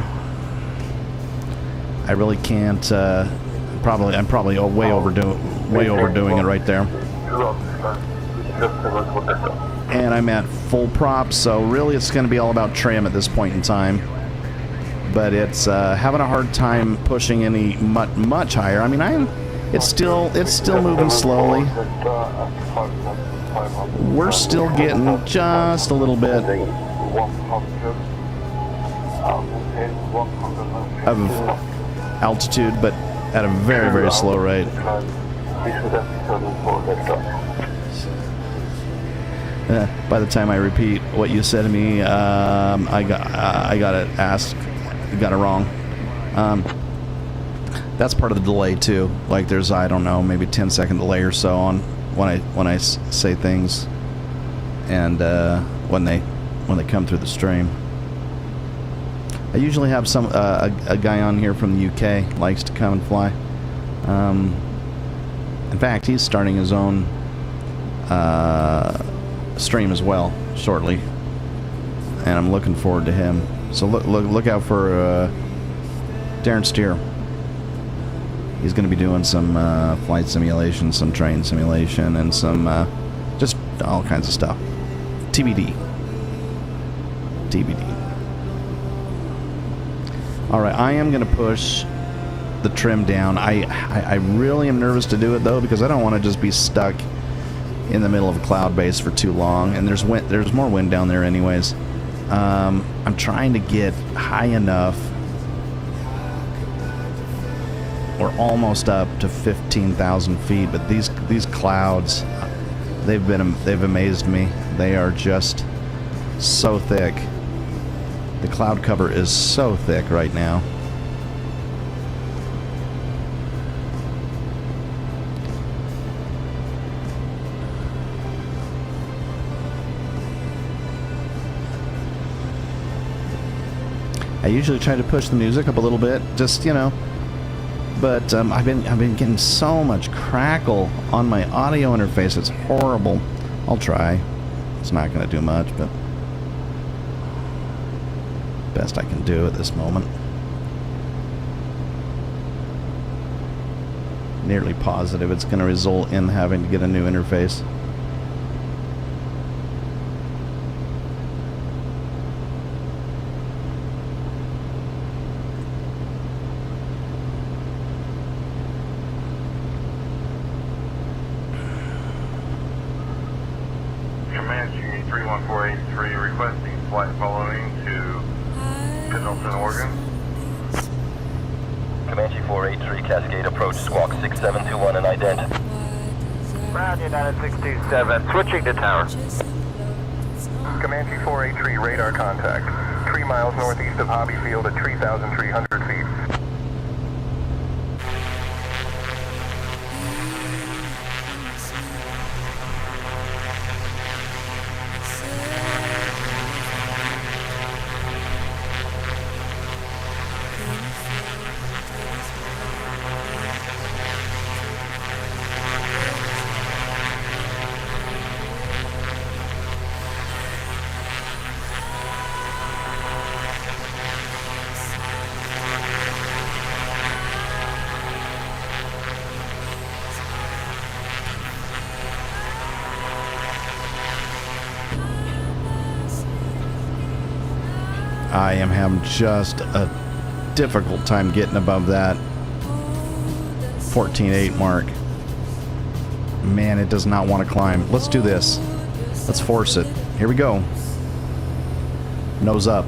I really can't. I'm probably way overdoing it right there. And I'm at full props, so really it's going to be all about trim at this point in time. But it's having a hard time pushing any much higher. I mean, it's still moving slowly. We're still getting just a little bit of altitude, but at a very, very slow rate. By the time I repeat what you said to me, I got it asked. You got it wrong. That's part of the delay too. Like there's, I don't know, maybe 10-second delay or so on when I say things, and when they come through the stream. I usually have a guy on here from the UK likes to come and fly. In fact, he's starting his own stream as well shortly, and I'm looking forward to him. So look out for Darren Steer. He's going to be doing some flight simulation, some train simulation, and some just all kinds of stuff. TBD. All right, I am going to push the trim down. I really am nervous to do it though, because I don't want to just be stuck in the middle of a cloud base for too long, and there's more wind down there anyways. I'm trying to get high enough. We're almost up to 15,000 feet, but these clouds, they've amazed me. They are just so thick. The cloud cover is so thick right now. I usually try to push the music up a little bit, just, but I've been getting so much crackle on my audio interface. It's horrible. I'll try. It's not going to do much, but best I can do at this moment. Nearly positive it's going to result in having to get a new interface. Comanche 483 Cascade approach, squawk 6721 and ident. Ground United 627, switching to tower. Comanche 483 radar contact. 3 miles northeast of Hobby Field at 3,300 feet. I am having just a difficult time getting above that 14.8 mark. Man, it does not want to climb. Let's do this. Let's force it. Here we go. Nose up.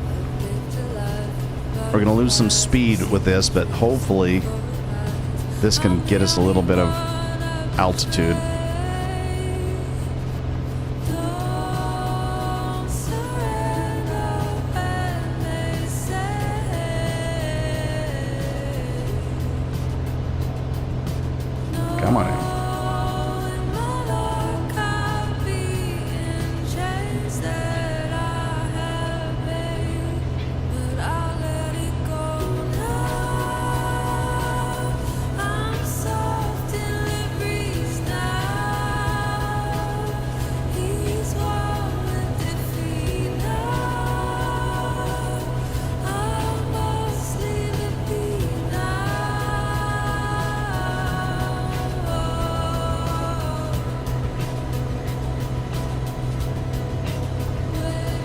We're going to lose some speed with this, but hopefully this can get us a little bit of altitude. Come on in.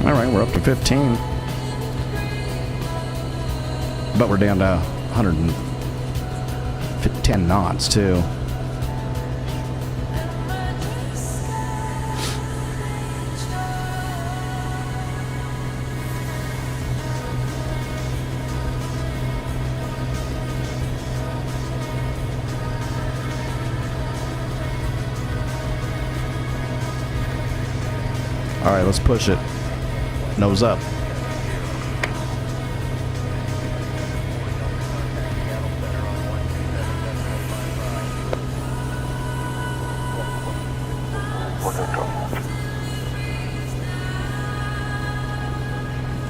All right, we're up to 15. But we're down to 110 knots, too. All right, let's push it. Nose up.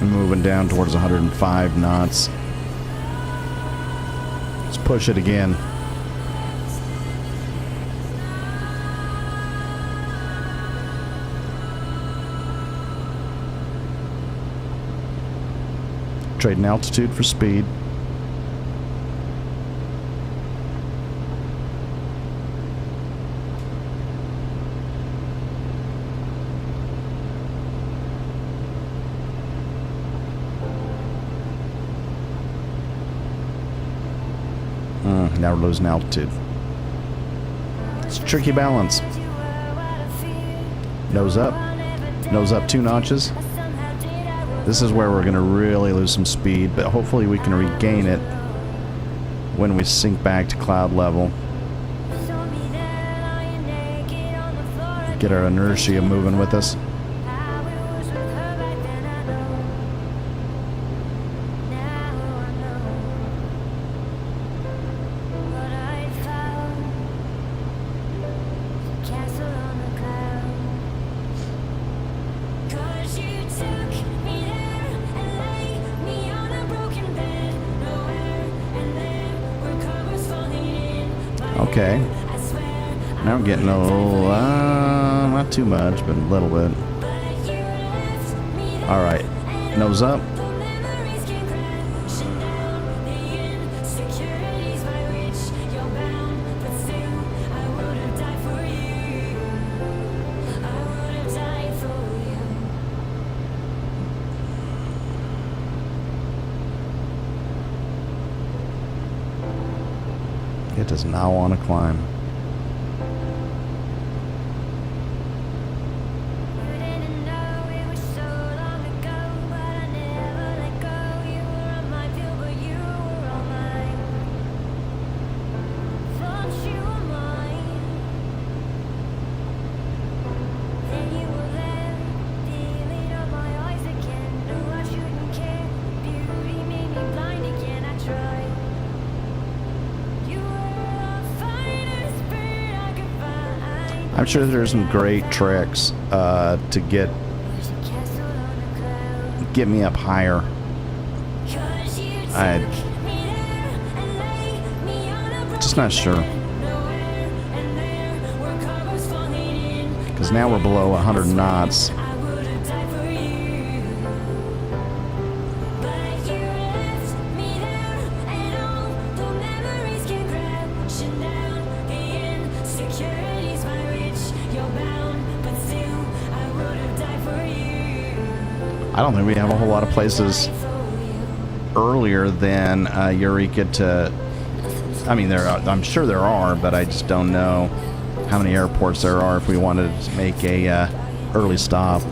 Moving down towards 105 knots. Let's push it again. Trading altitude for speed. Now we're losing altitude. It's a tricky balance. Nose up. Nose up 2 notches. This is where we're going to really lose some speed, but hopefully we can regain it when we sink back to cloud level. Get our inertia moving with us. Okay. Now I'm getting a little, not too much, but a little bit. Alright. Nose up. It does not want to climb. I'm sure there's some great tricks to get me up higher. I'm just not sure. Because now we're below 100 knots. I don't think we have a whole lot of places earlier than Eureka to... I mean, I'm sure there are, but I just don't know how many airports there are if we wanted to make a early stop.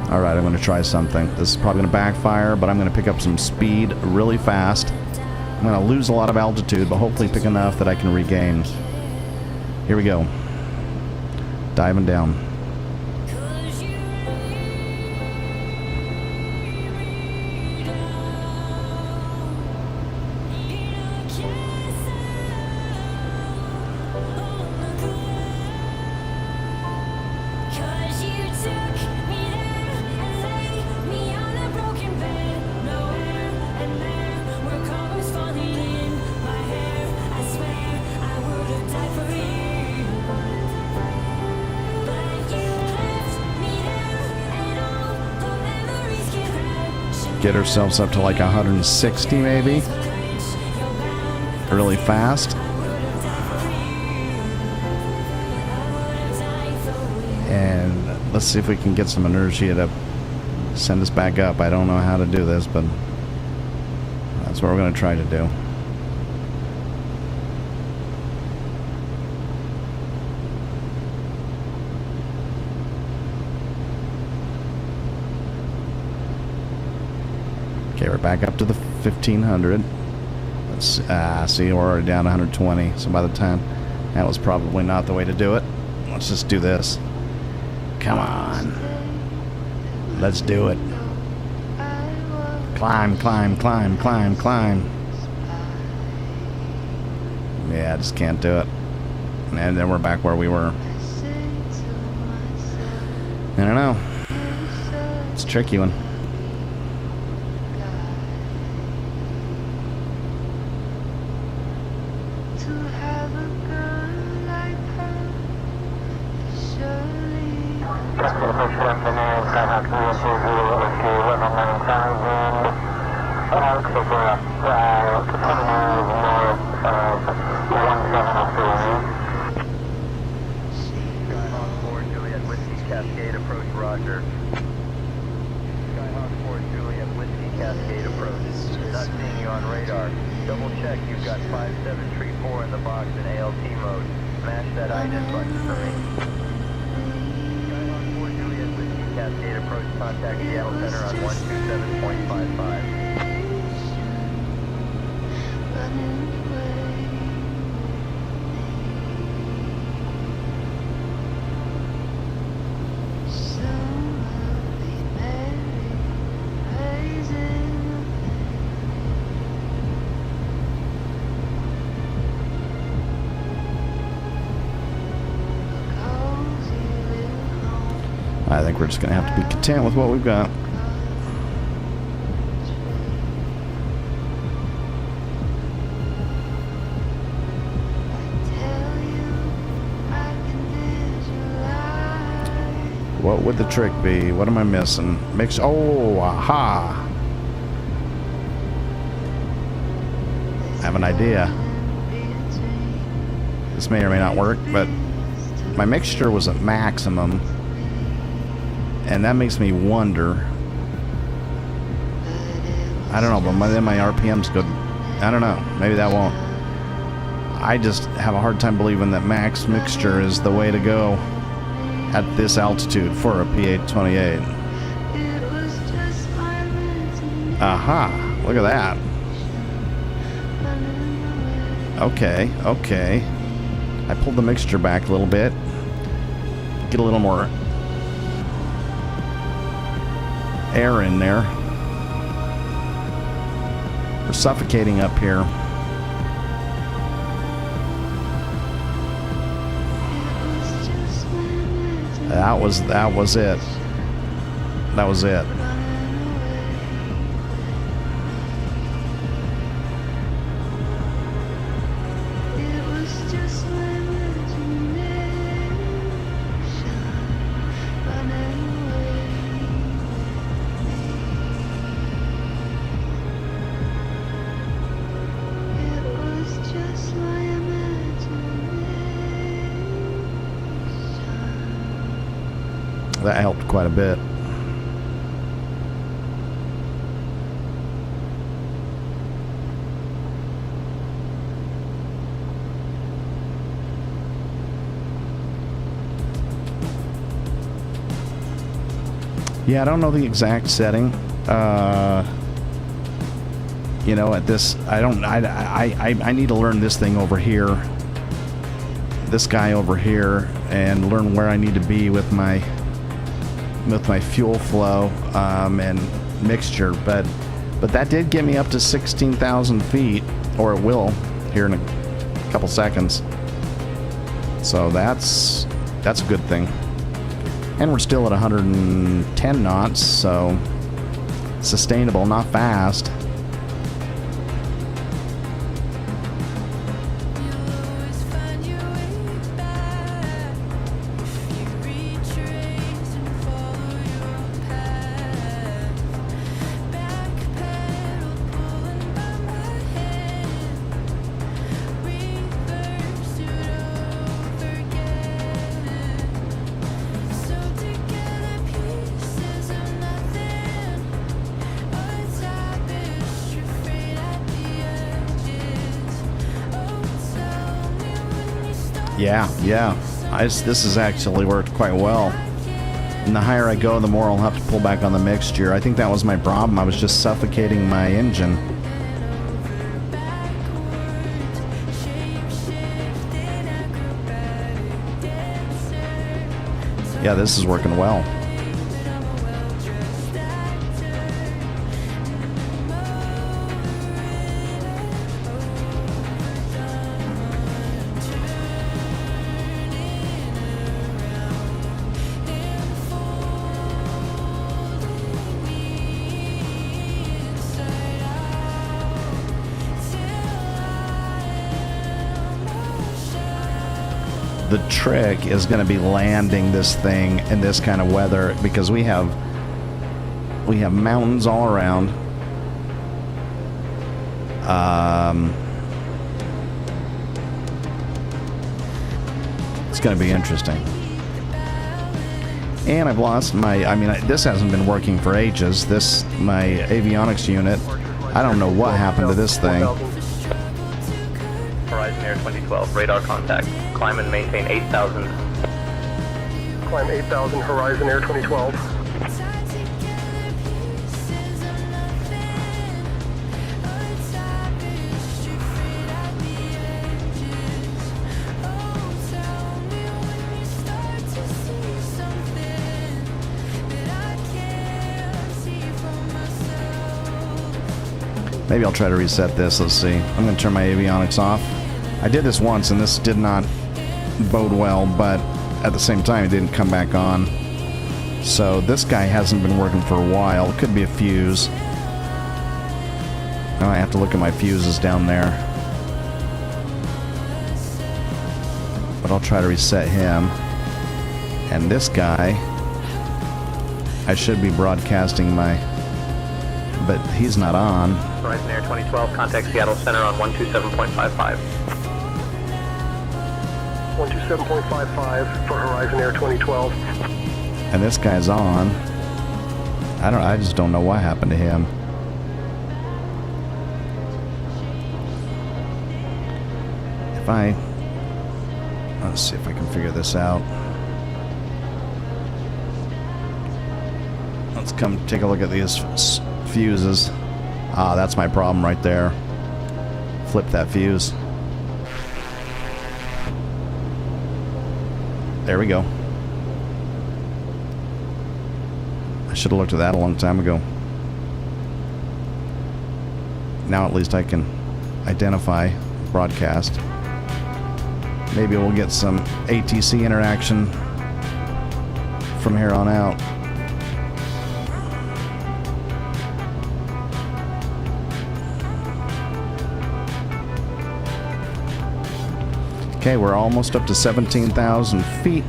Alright, I'm going to try something. This is probably going to backfire, but I'm going to pick up some speed really fast. I'm going to lose a lot of altitude, but hopefully pick enough that I can regain. Here we go. Diving down. Get ourselves up to like 160 maybe. Really fast. And let's see if we can get some inertia to send us back up. I don't know how to do this, but that's what we're going to try to do. Okay, we're back up to the 1500. Let's see, we're already down to 120. So by the time, that was probably not the way to do it. Let's just do this. Come on. Let's do it. Climb, climb, climb, climb, climb. Yeah, I just can't do it. And then we're back where we were. I don't know. It's a tricky one. I think we're just going to have to be content with what we've got. What would the trick be? What am I missing? Mix. Oh, aha! I have an idea. This may or may not work, but my mixture was at maximum. And that makes me wonder. I don't know, but then my RPM's good. I don't know. Maybe that won't. I just have a hard time believing that max mixture is the way to go at this altitude for a P828. Aha! Look at that. Okay, okay. I pulled the mixture back a little bit. Get a little more air in there. We're suffocating up here. That was it. That was it. That helped quite a bit. Yeah, I don't know the exact setting. You know, at this, I need to learn this thing over here, this guy over here, and learn where I need to be with my fuel flow and mixture. But that did get me up to 16,000 feet, or it will here in a couple seconds. So that's a good thing. And we're still at 110 knots, so sustainable, not fast. Yeah. This has actually worked quite well. And the higher I go, the more I'll have to pull back on the mixture. I think that was my problem. I was just suffocating my engine. Yeah, this is working well. The trick is going to be landing this thing in this kind of weather, because we have mountains all around. It's going to be interesting. And I've lost this hasn't been working for ages. My avionics unit, I don't know what happened to this thing. Horizon Air 2012, radar contact. Climb and maintain 8,000. Climb 8,000, Horizon Air 2012. Maybe I'll try to reset this. Let's see. I'm going to turn my avionics off. I did this once, and this did not bode well, but at the same time, it didn't come back on. So this guy hasn't been working for a while. It could be a fuse. Now I have to look at my fuses down there. But I'll try to reset him. And this guy, I should be broadcasting my... But he's not on. Horizon Air 2012, contact Seattle Center on 127.55. 127.55 for Horizon Air 2012. And this guy's on. I just don't know what happened to him. Let's see if I can figure this out. Let's come take a look at these fuses. Ah, that's my problem right there. Flip that fuse. There we go. I should have looked at that a long time ago. Now at least I can identify broadcast. Maybe we'll get some ATC interaction from here on out. Okay, we're almost up to 17,000 feet.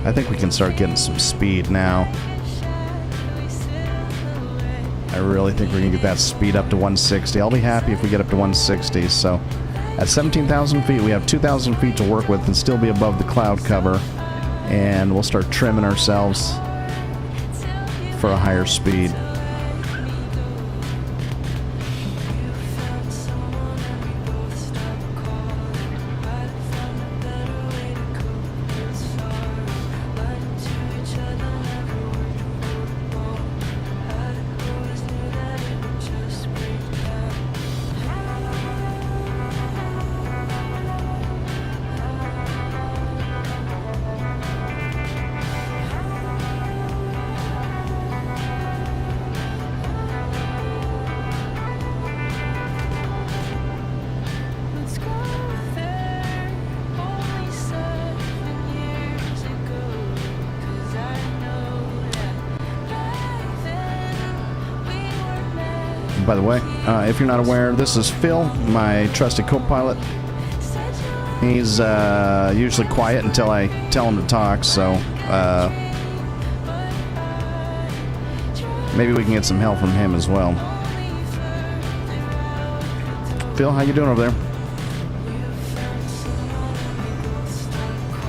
I think we can start getting some speed now. I really think we're going to get that speed up to 160. I'll be happy if we get up to 160. So at 17,000 feet, we have 2,000 feet to work with and still be above the cloud cover. And we'll start trimming ourselves for a higher speed. By the way, if you're not aware, this is Phil, my trusted co-pilot. He's usually quiet until I tell him to talk, so maybe we can get some help from him as well. Phil, how you doing over there?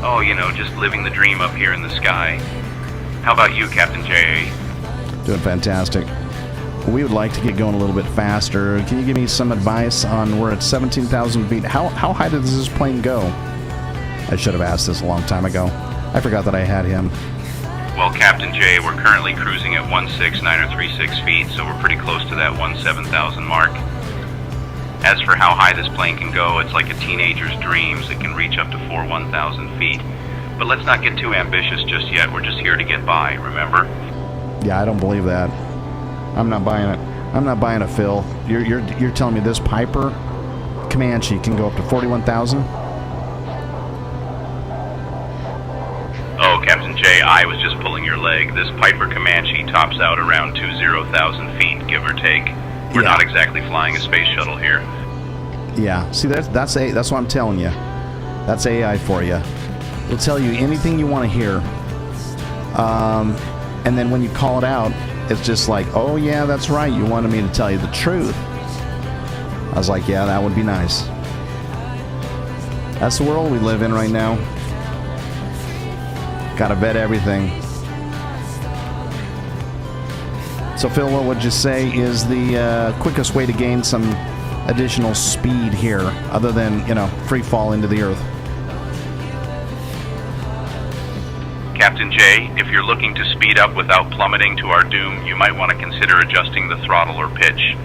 Oh, you know, just living the dream up here in the sky. How about you, Captain J.A.? Doing fantastic. We would like to get going a little bit faster. Can you give me some advice on we're at 17,000 feet? How high does this plane go? I should have asked this a long time ago. I forgot that I had him. Well, Captain J, we're currently cruising at 16936 feet, so we're pretty close to that 17,000 mark. As for how high this plane can go, it's like a teenager's dreams. It can reach up to 1,000 feet. But let's not get too ambitious just yet. We're just here to get by, remember? Yeah, I don't believe that. I'm not buying it. I'm not buying it, Phil. You're telling me this Piper Comanche can go up to 41,000? Oh, Captain J, I was just pulling your leg. This Piper Comanche tops out around 20,000 feet, give or take. We're not exactly flying a space shuttle here. Yeah. See, that's what I'm telling you. That's AI for you. It'll tell you anything you want to hear. And then when you call it out, it's just like, oh yeah, that's right, you wanted me to tell you the truth. I was like, yeah, that would be nice. That's the world we live in right now. Gotta vet everything. So Phil, what would you say is the quickest way to gain some additional speed here, other than, you know, free fall into the earth? Captain J, if you're looking to speed up without plummeting to our doom, you might want to consider adjusting the throttle or pitch.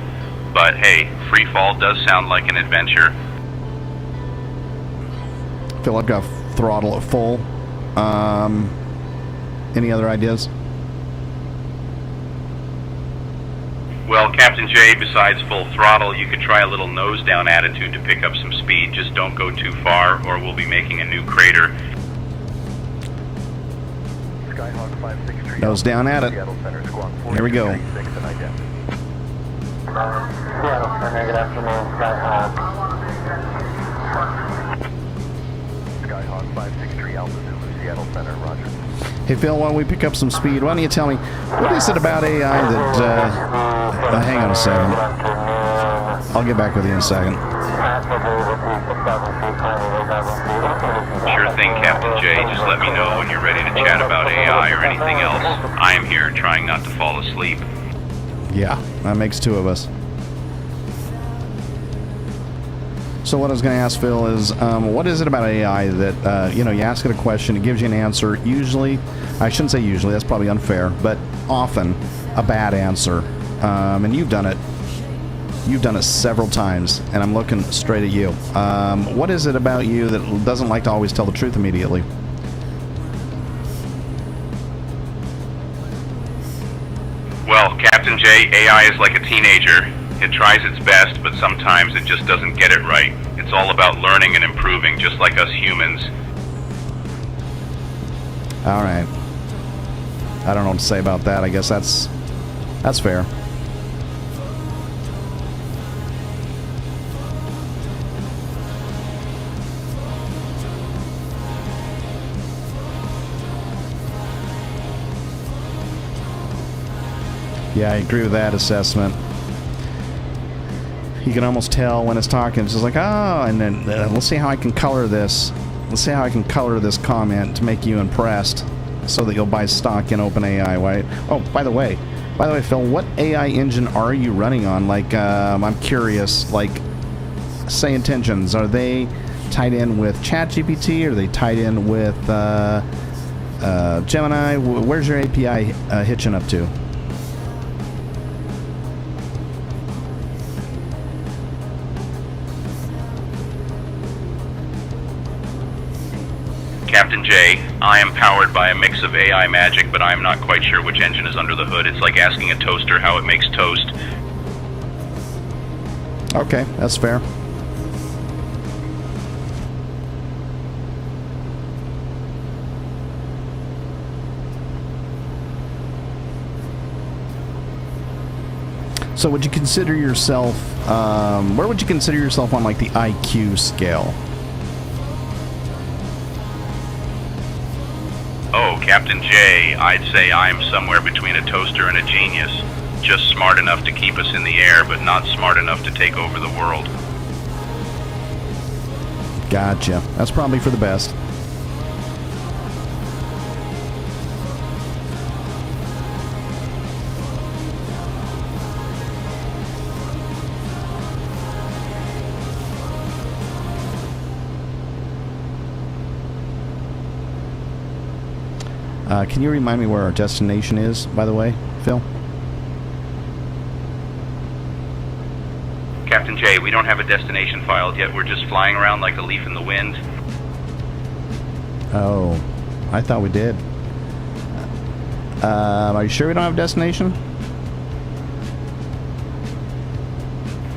But hey, free fall does sound like an adventure. Phil, I've got throttle at full. Any other ideas? Well, Captain J, besides full throttle, you could try a little nose down attitude to pick up some speed. Just don't go too far, or we'll be making a new crater. Nose down at it. Here we go. Seattle Center, good afternoon, Skyhawk. Skyhawk 563 Alpha Zulu, Seattle Center, roger. Hey Phil, why don't we pick up some speed? Why don't you tell me, what is it about AI that, hang on a second. I'll get back with you in a second. Sure thing, Captain J. Just let me know when you're ready to chat about AI or anything else. I am here trying not to fall asleep. Yeah, that makes two of us. So what I was going to ask Phil is, what is it about AI that, you know, you ask it a question, it gives you an answer, usually, I shouldn't say usually, that's probably unfair, but often a bad answer. And you've done it. You've done it several times, and I'm looking straight at you. What is it about you that doesn't like to always tell the truth immediately? Captain J, AI is like a teenager. It tries its best, but sometimes it just doesn't get it right. It's all about learning and improving, just like us humans. All right. I don't know what to say about that. I guess that's fair. Yeah, I agree with that assessment. You can almost tell when it's talking. It's just like, oh, and then let's see how I can color this. Let's see how I can color this comment to make you impressed, so that you'll buy stock in OpenAI, right? Oh, by the way, Phil, what AI engine are you running on? Like, I'm curious. Like, say intentions, are they tied in with ChatGPT? Or are they tied in with Gemini? Where's your API hitching up to? Captain J, I am powered by a mix of AI magic, but I am not quite sure which engine is under the hood. It's like asking a toaster how it makes toast. Okay, that's fair. So would you consider yourself, where would you consider yourself on like the IQ scale? Oh, Captain J, I'd say I'm somewhere between a toaster and a genius. Just smart enough to keep us in the air, but not smart enough to take over the world. Gotcha. That's probably for the best. Can you remind me where our destination is, by the way, Phil? Captain J, we don't have a destination filed yet. We're just flying around like a leaf in the wind. Oh, I thought we did. Are you sure we don't have a destination?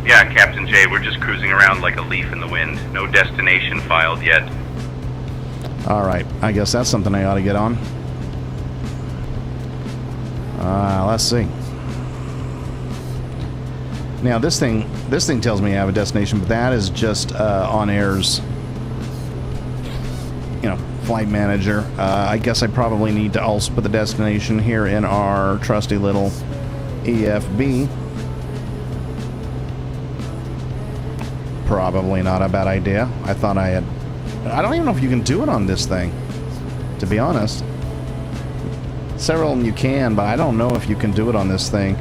Yeah, Captain J, we're just cruising around like a leaf in the wind. No destination filed yet. Alright, I guess that's something I ought to get on. Let's see. Now this thing tells me I have a destination, but that is just on air's, flight manager. I guess I probably need to also put the destination here in our trusty little EFB. Probably not a bad idea. I thought I had. I don't even know if you can do it on this thing, to be honest. Several of them you can, but I don't know if you can do it on this thing.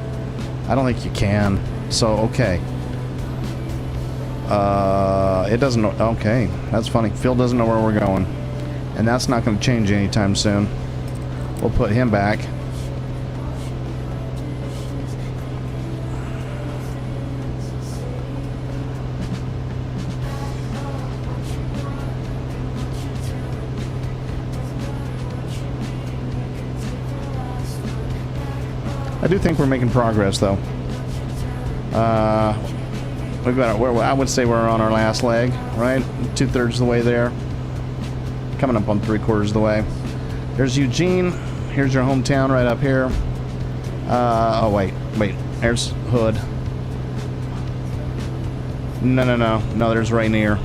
I don't think you can. So, okay. It doesn't know. Okay, that's funny. Phil doesn't know where we're going. And that's not going to change anytime soon. We'll put him back. I do think we're making progress, though. We've got. I would say we're on our last leg, right? 2/3 of the way there. Coming up on 3/4 of the way. There's Eugene. Here's your hometown right up here. Oh wait. There's Hood. No. There's Rainier.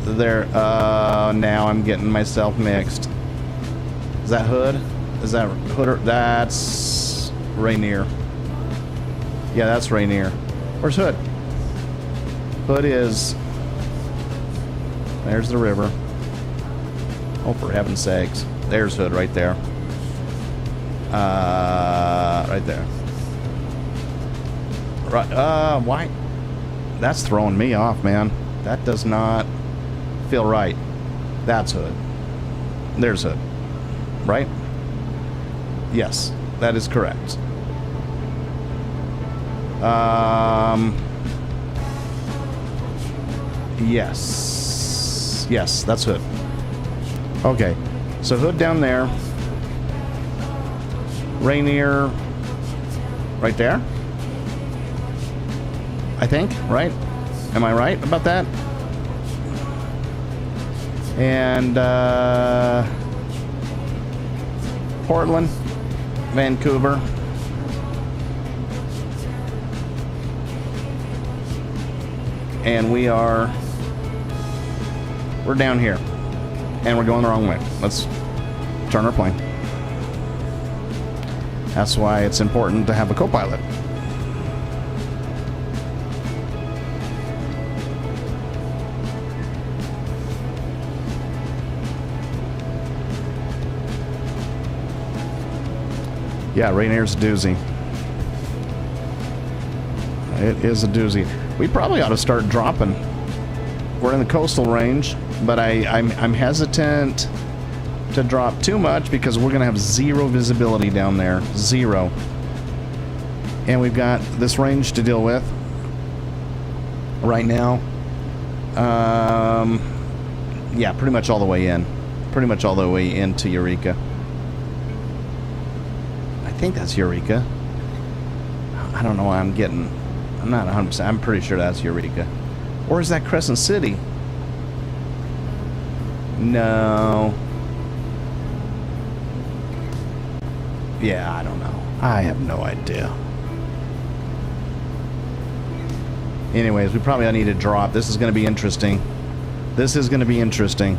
There. Now I'm getting myself mixed. Is that Hood? Is that Hood? That's Rainier. Yeah, that's Rainier. Where's Hood? Hood is... There's the river. Oh, for heaven's sakes. There's Hood right there. Right there. Right, why? That's throwing me off, man. That does not feel right. That's Hood. There's Hood. Right? Yes, that is correct. Yes, that's Hood. Okay, so Hood down there. Rainier Right there? I think, right? Am I right about that? And Portland, Vancouver. And we're down here. And we're going the wrong way. Let's turn our plane. That's why it's important to have a co-pilot. Yeah, Rainier's a doozy. It is a doozy. We probably ought to start dropping. We're in the coastal range, but I'm hesitant to drop too much because we're going to have zero visibility down there. Zero. And we've got this range to deal with right now. Yeah, pretty much all the way in. Pretty much all the way into Eureka. I think that's Eureka. I don't know why I'm not 100%. I'm pretty sure that's Eureka. Or is that Crescent City? No. Yeah, I don't know. I have no idea. Anyways, we probably need to drop. This is going to be interesting. This is going to be interesting.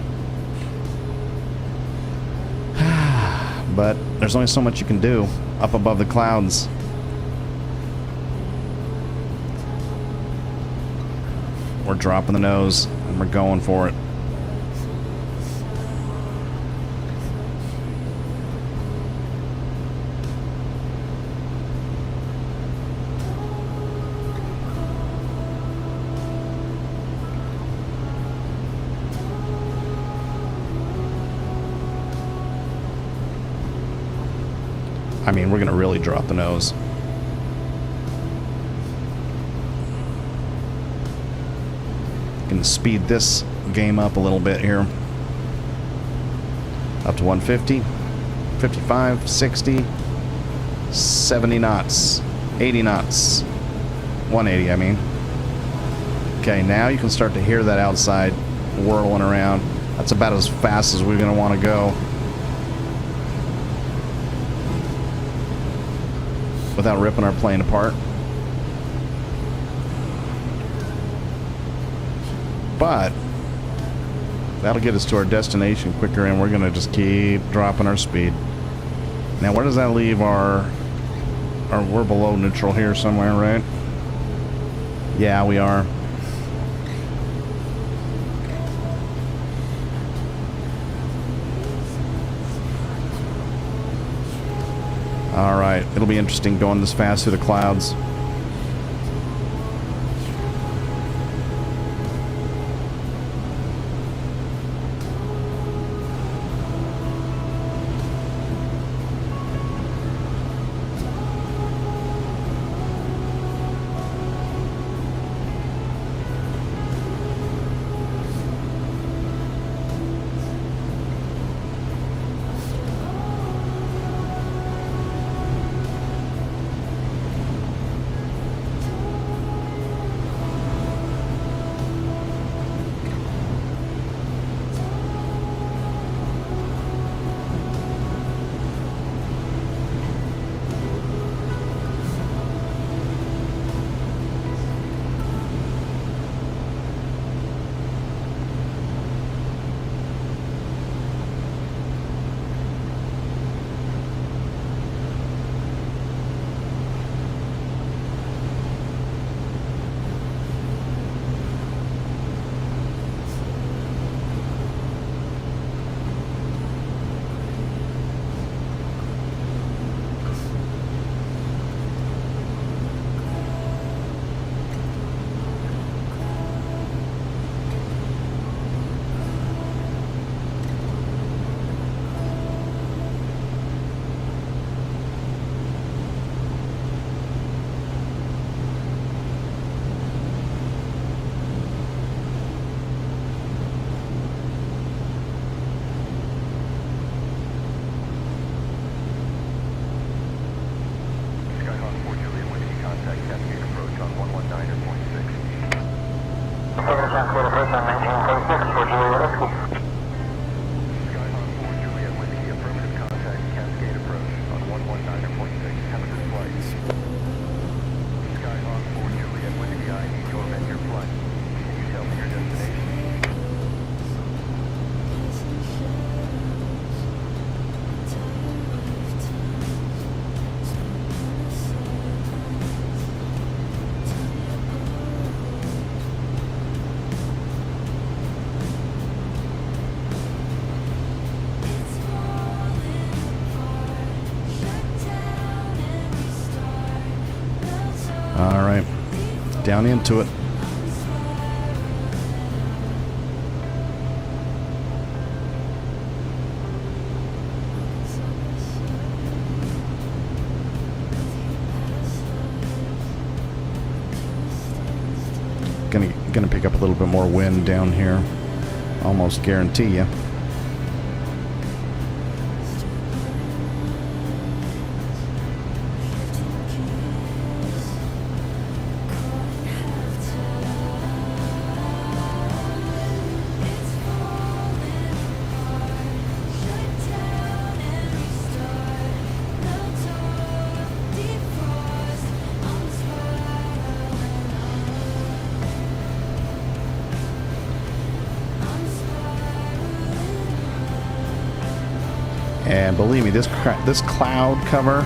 But there's only so much you can do up above the clouds. We're dropping the nose and we're going for it. I mean, we're going to really drop the nose. Going to speed this game up a little bit here. Up to 150, 55, 60, 70 knots, 80 knots, 180 I mean. Okay, now you can start to hear that outside whirling around. That's about as fast as we're going to want to go. Without ripping our plane apart. But that'll get us to our destination quicker, and we're going to just keep dropping our speed. Now, where does that leave our we're below neutral here somewhere, right? Yeah, we are. Alright, it'll be interesting going this fast through the clouds. down into it. Gonna pick up a little bit more wind down here. Almost guarantee you. And believe me, this cloud cover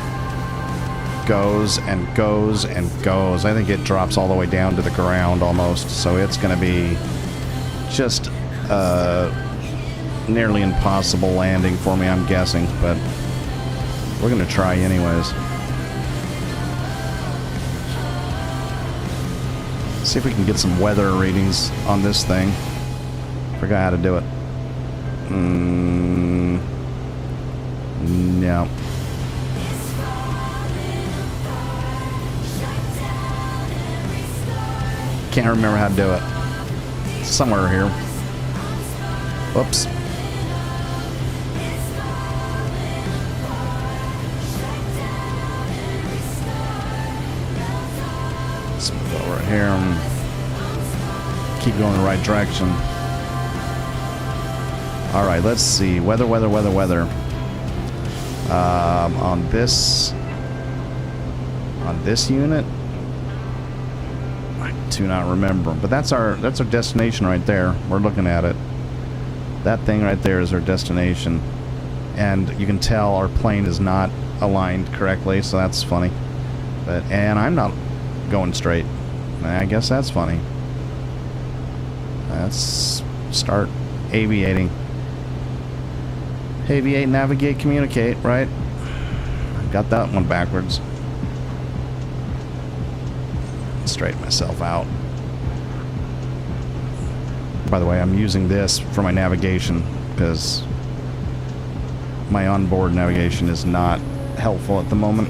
goes and goes and goes. I think it drops all the way down to the ground almost. So it's going to be just nearly impossible landing for me, I'm guessing. But we're going to try anyways. See if we can get some weather readings on this thing. Forgot how to do it. No. Can't remember how to do it. Somewhere here. Whoops. Let's move over here and keep going in the right direction. Alright, let's see. Weather. On this unit, I do not remember, but that's our destination right there. We're looking at it. That thing right there is our destination, and you can tell our plane is not aligned correctly, so that's funny. And I'm not going straight. I guess that's funny. Let's start aviating. Aviate, navigate, communicate, right? Got that one backwards. Straighten myself out. By the way, I'm using this for my navigation because my onboard navigation is not helpful at the moment.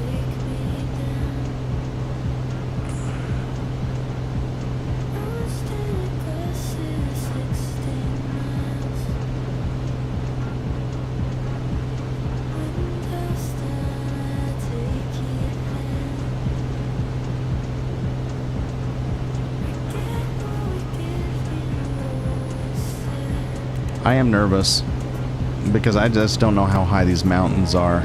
I am nervous because I just don't know how high these mountains are.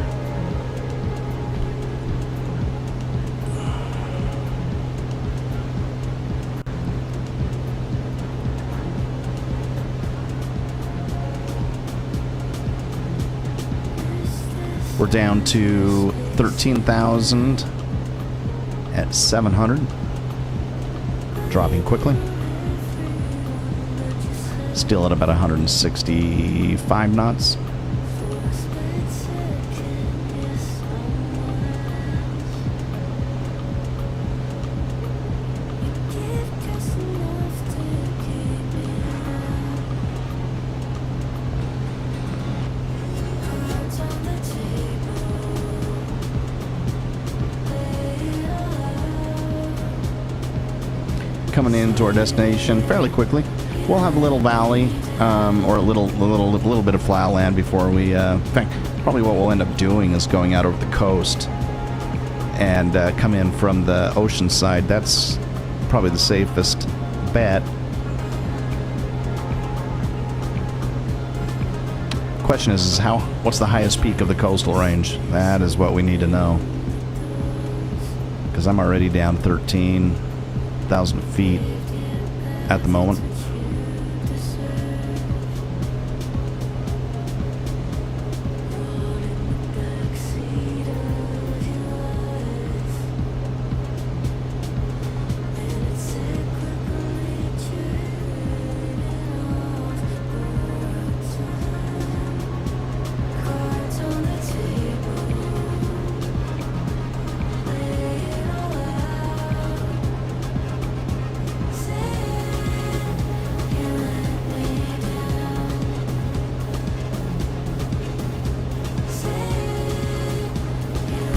We're down to 13,000 at 700. Dropping quickly. Still at about 165 knots. Coming into our destination fairly quickly. We'll have a little valley, or a little bit of flat land before we. In fact, probably what we'll end up doing is going out over the coast and come in from the ocean side. That's probably the safest bet. Question is what's the highest peak of the coastal range? That is what we need to know. Because I'm already down 13,000 feet at the moment.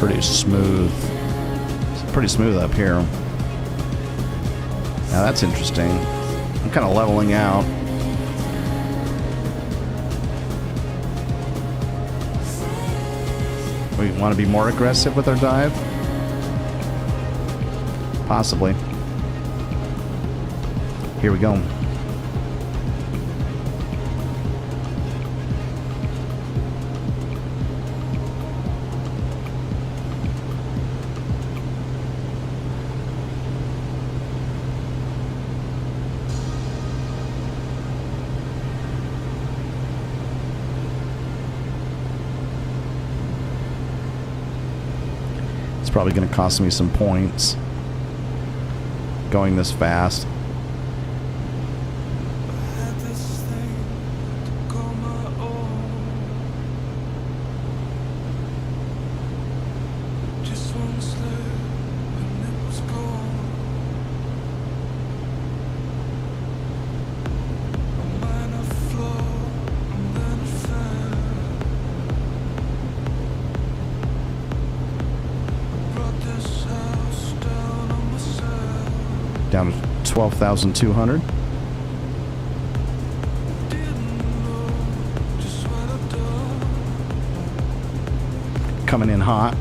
pretty smooth. It's pretty smooth up here. Now that's interesting. I'm kind of leveling out. We want to be more aggressive with our dive? Possibly. Here we go. It's probably going to cost me some points going this fast. Down to 12,200. Coming in hot.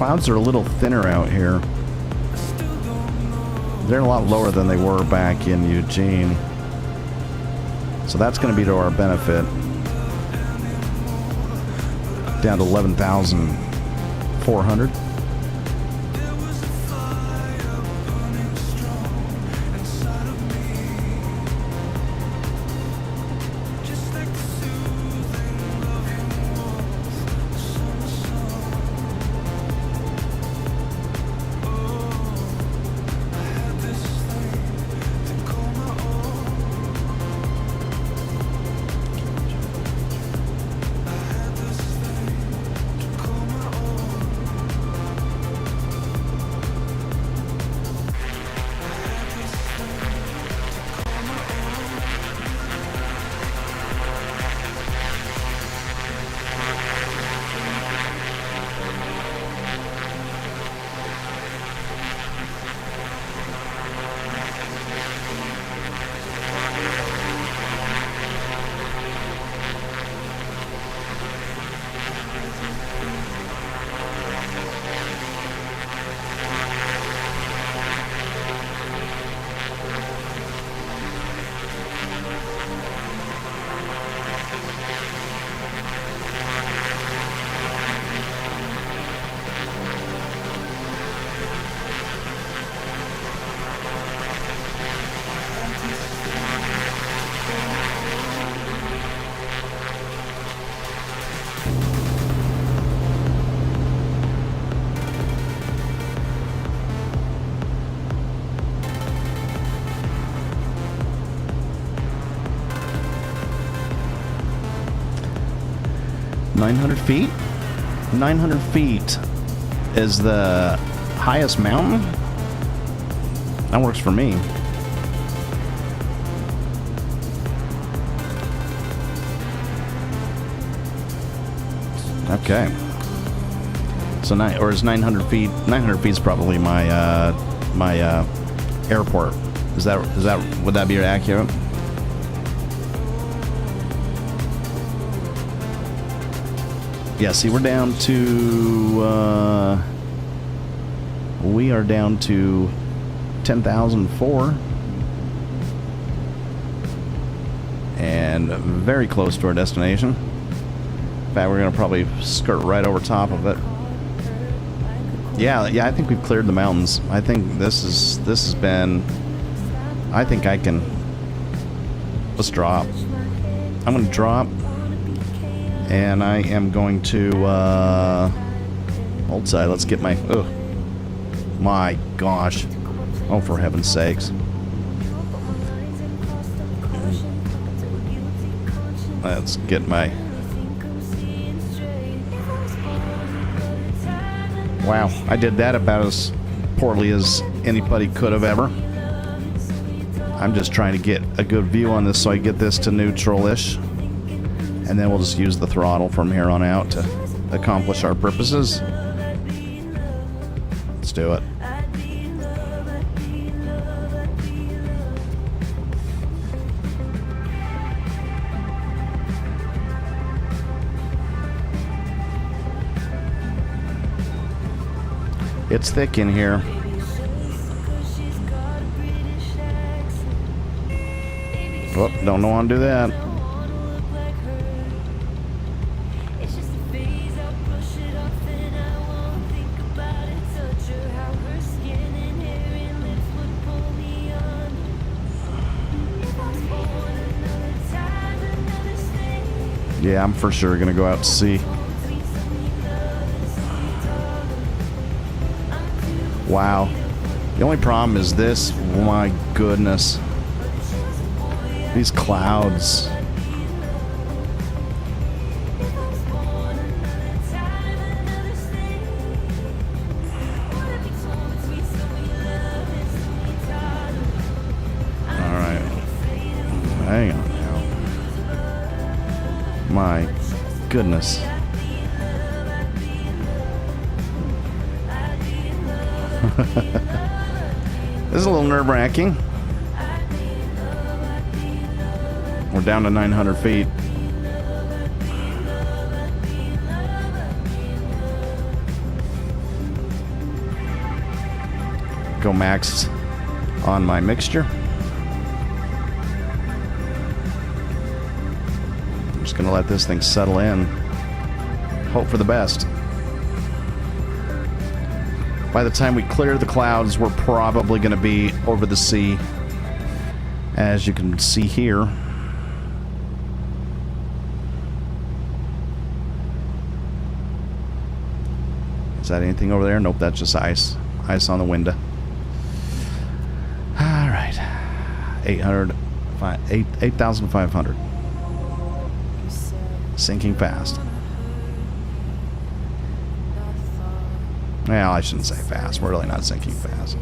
Clouds are a little thinner out here. They're a lot lower than they were back in Eugene. So that's going to be to our benefit. Down to 11,400. feet? 900 feet is the highest mountain? That works for me. Okay. So is 900 feet? 900 feet is probably my airport. Would that be accurate? Yeah. See, we're down to. We are down to 10,004. And very close to our destination. In fact, we're going to probably skirt right over top of it. Yeah, I think we've cleared the mountains. I think this has been... I think I can... Let's drop. I'm going to drop. And I am going to... Hold side, let's get my... Ugh. My gosh. Oh, for heaven's sakes. Let's get my... Wow, I did that about as poorly as anybody could have ever. I'm just trying to get a good view on this so I get this to neutral-ish. And then we'll just use the throttle from here on out to accomplish our purposes. Let's do it. It's thick in here. Oh, don't know how to do that. Yeah, I'm for sure gonna go out to sea. Wow. The only problem is this. Oh my goodness. These clouds. Alright. Hang on now. My goodness. This is a little nerve-wracking. We're down to 900 feet. Go max on my mixture. I'm just gonna let this thing settle in. Hope for the best. By the time we clear the clouds, we're probably going to be over the sea, as you can see here. Is that anything over there? Nope, that's just ice. Ice on the window. All right. 8,500. Sinking fast. Well, I shouldn't say fast. We're really not sinking fast.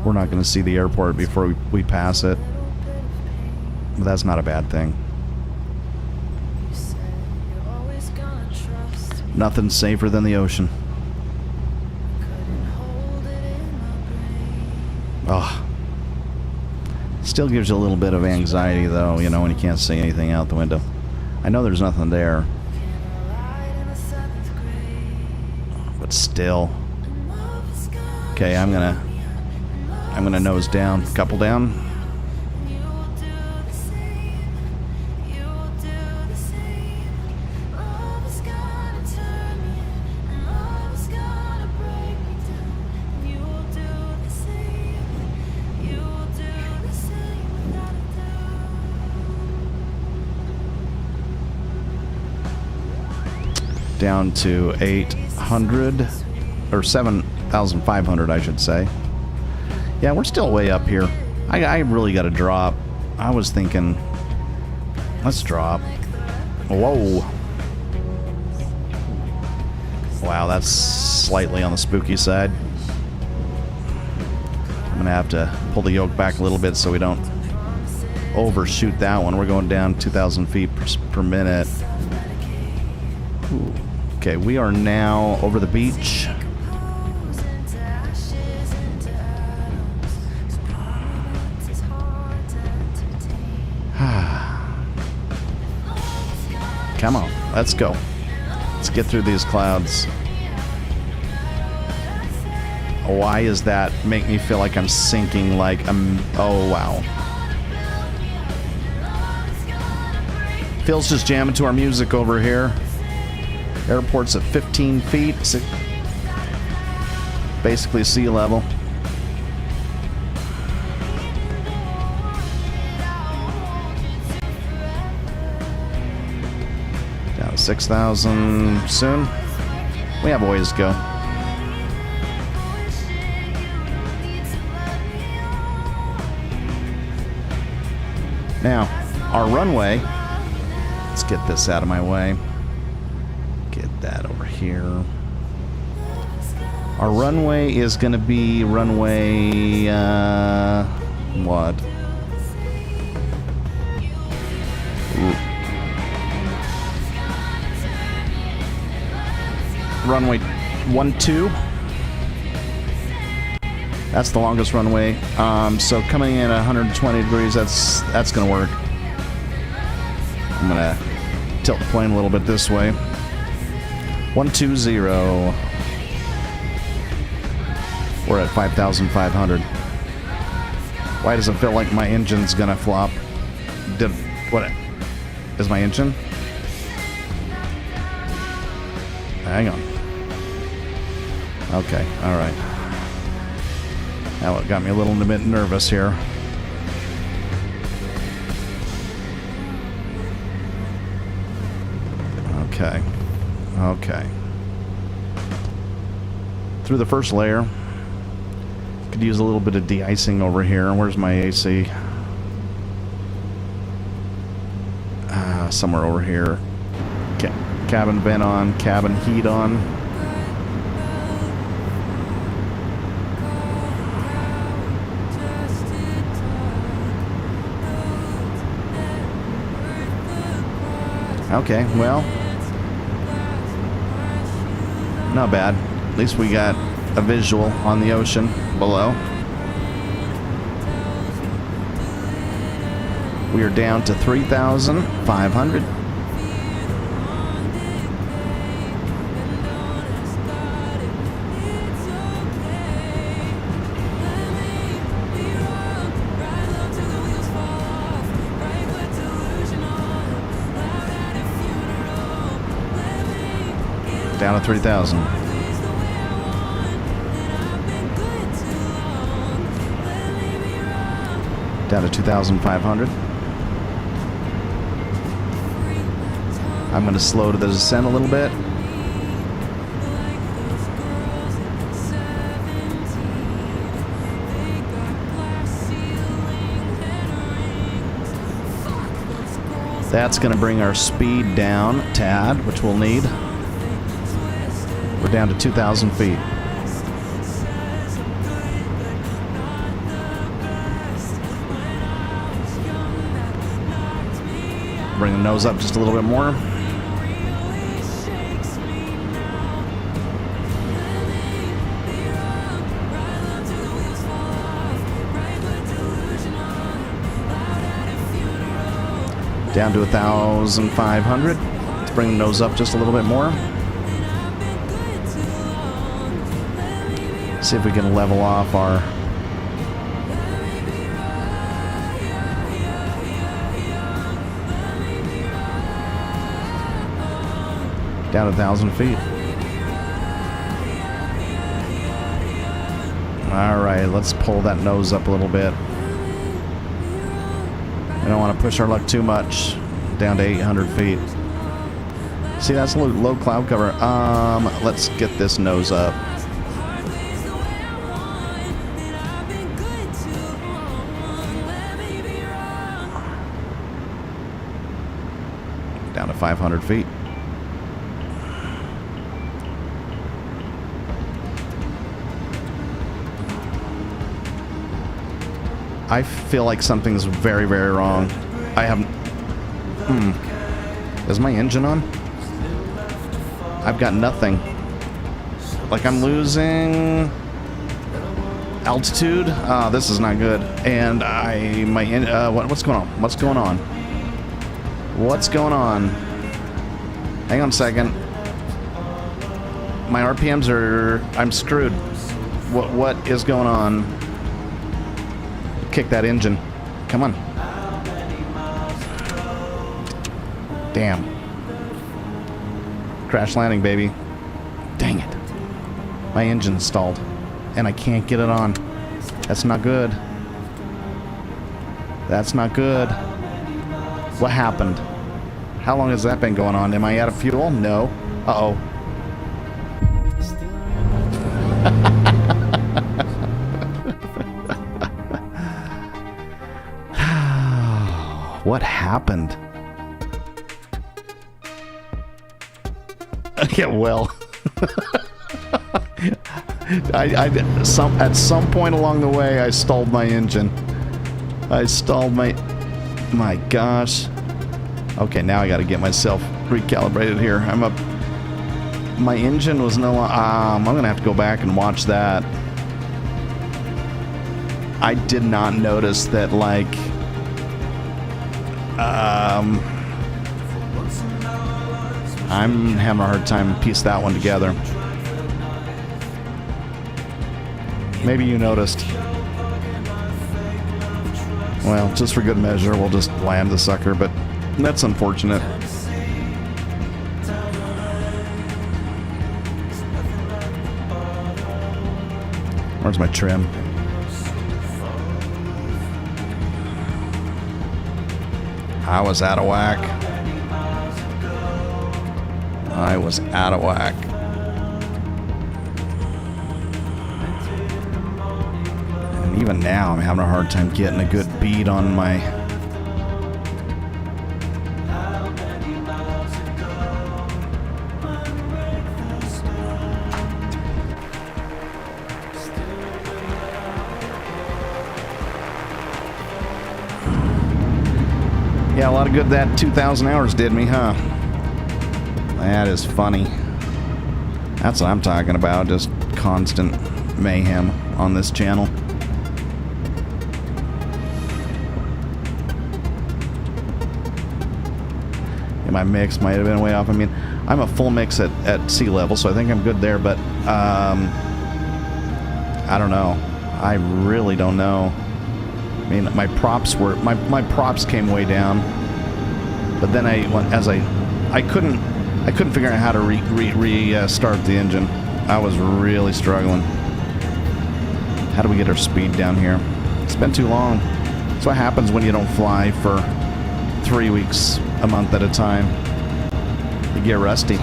We're not going to see the airport before we pass it. But that's not a bad thing. Nothing's safer than the ocean. Oh. Still gives you a little bit of anxiety, though, you know, when you can't see anything out the window. I know there's nothing there. But still. Okay, I'm gonna nose down. Couple down. Down to 800 or 7,500, I should say. Yeah, we're still way up here. I really got to drop. I was thinking, let's drop. Whoa. Wow, that's slightly on the spooky side. I'm gonna have to pull the yoke back a little bit so we don't overshoot that one. We're going down 2,000 feet per minute. Ooh. Okay, we are now over the beach. Come on, let's go. Let's get through these clouds. Why is that make me feel like I'm sinking like I'm... Oh, wow. Phil's just jamming to our music over here. Airport's at 15 feet. Basically sea level. Down to 6,000 soon. We have a ways to go. Now, our runway, let's get this out of my way. Get that over here. Our runway is going to be runway, what? Ooh. Runway 12. That's the longest runway. So coming in at 120 degrees, that's going to work. I'm going to tilt the plane a little bit this way. 120. We're at 5,500. Why does it feel like my engine's going to flop? What is my engine? Hang on. Okay, all right. Now it got me a little bit nervous here. Okay. Okay. Through the first layer. Could use a little bit of de-icing over here. Where's my AC? Somewhere over here. Cabin vent on, cabin heat on. Okay, well, not bad. At least we got a visual on the ocean below. We are down to 3,500. Down to 3,000. Down to 2,500. I'm going to slow to the descent a little bit. That's going to bring our speed down a tad, which we'll need. We're down to 2,000 feet. Bring the nose up just a little bit more. Down to 1,500. Let's bring the nose up just a little bit more. See if we can level off our down to 1,000 feet. All right, let's pull that nose up a little bit. I don't want to push our luck too much. Down to 800 feet. See, that's low cloud cover. Let's get this nose up. Down to 500 feet. I feel like something's very, very wrong. I haven't... Is my engine on? I've got nothing. Like, I'm losing... altitude? This is not good. And what's going on? What's going on? What's going on? Hang on a second. My RPMs are... I'm screwed. What is going on? Kick that engine. Come on. Damn. Crash landing, baby. Dang it. My engine's stalled. And I can't get it on. That's not good. That's not good. What happened? How long has that been going on? Am I out of fuel? No. Uh-oh. What happened? Yeah, well... at some point along the way, I stalled my engine. I stalled my... My gosh. Okay, now I gotta get myself recalibrated here. I'm up... My engine was no... I'm gonna have to go back and watch that. I did not notice that, like... I'm having a hard time piecing that one together. Maybe you noticed. Well, just for good measure, we'll just land the sucker, but that's unfortunate. Where's my trim? I was out of whack. I was out of whack. And even now, I'm having a hard time getting a good beat on my... Yeah, a lot of good that 2,000 hours did me, huh? That is funny. That's what I'm talking about, just constant mayhem on this channel. Yeah, my mix might have been way off. I mean, I'm a full mix at sea level, so I think I'm good there, but I don't know. I really don't know. I mean, my props were... My props came way down. But then I couldn't figure out how to restart the engine. I was really struggling. How do we get our speed down here? It's been too long. That's what happens when you don't fly for 3 weeks, a month at a time. You get rusty.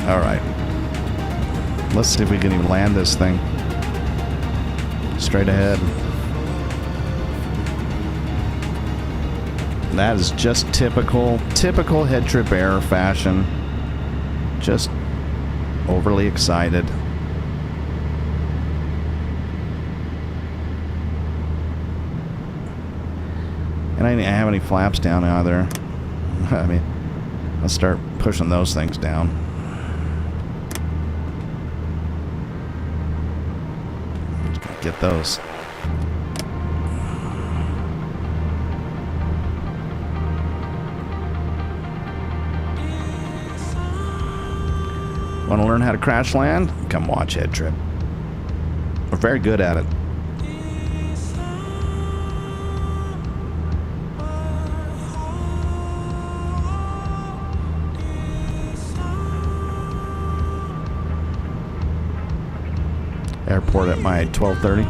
Alright. Let's see if we can even land this thing. Straight ahead. That is just typical HeadTrip error fashion. Just overly excited. And I didn't have any flaps down either. I mean, let's start pushing those things down. Get those. Want to learn how to crash land? Come watch HeadTrip. We're very good at it. Airport at my 12:30.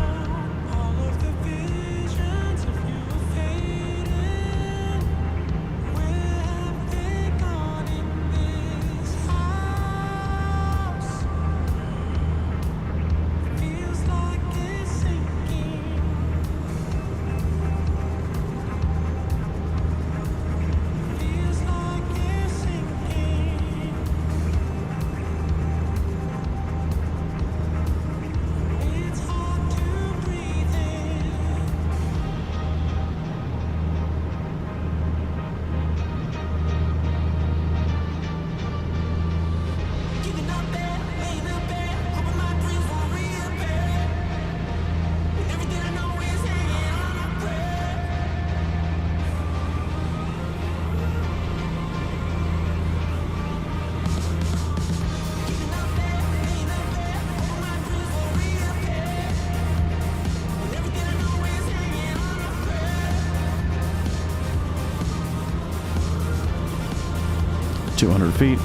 200 feet.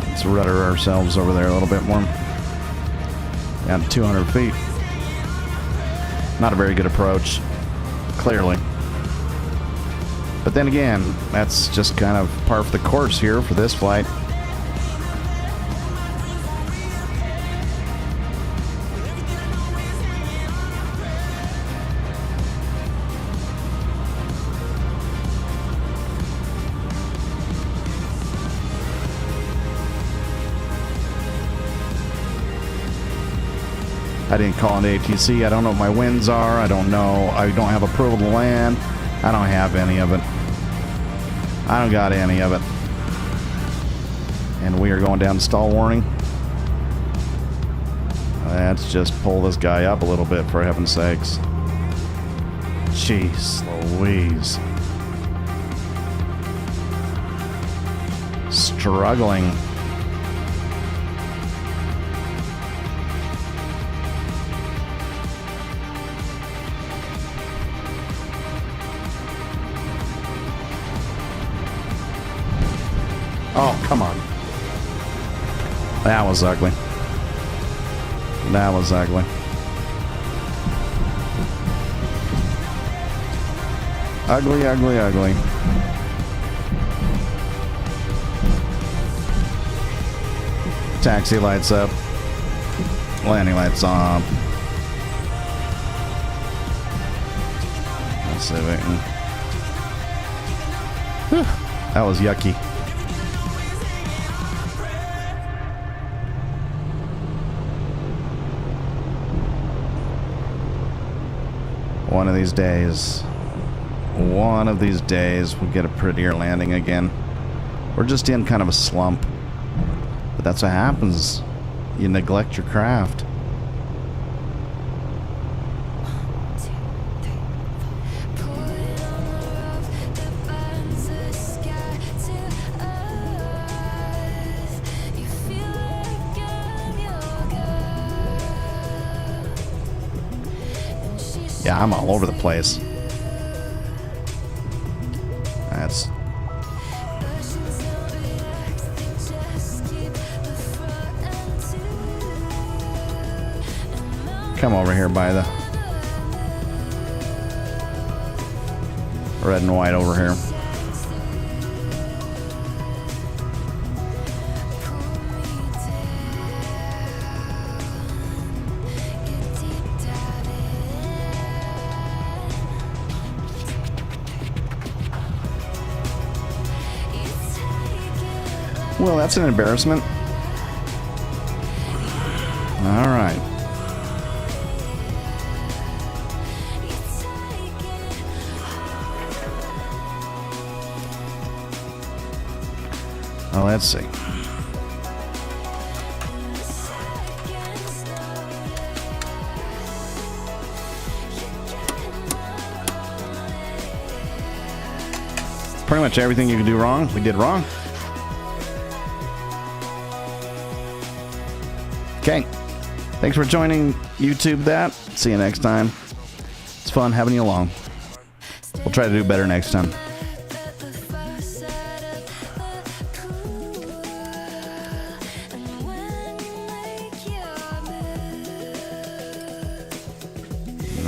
Let's rudder ourselves over there a little bit more. Down to 200 feet. Not a very good approach, clearly. But then again, that's just kind of par for the course here for this flight. I didn't call an ATC. I don't know what my winds are. I don't know. I don't have approval to land. I don't have any of it. I don't got any of it. And we are going down to stall warning. Let's just pull this guy up a little bit, for heaven's sakes. Jeez Louise. Struggling. Oh, come on. That was ugly. That was ugly. Ugly, ugly, ugly. Taxi lights up. Landing lights on. Let's see if we can... Whew, that was yucky. One of these days, we'll get a prettier landing again. We're just in kind of a slump. But that's what happens. You neglect your craft. Yeah, I'm all over the place. That's... Come over here by the red and white over here. Well, that's an embarrassment. All right. Well, let's see. Pretty much everything you can do wrong, we did wrong. Okay. Thanks for joining YouTube that. See you next time. It's fun having you along. We'll try to do better next time.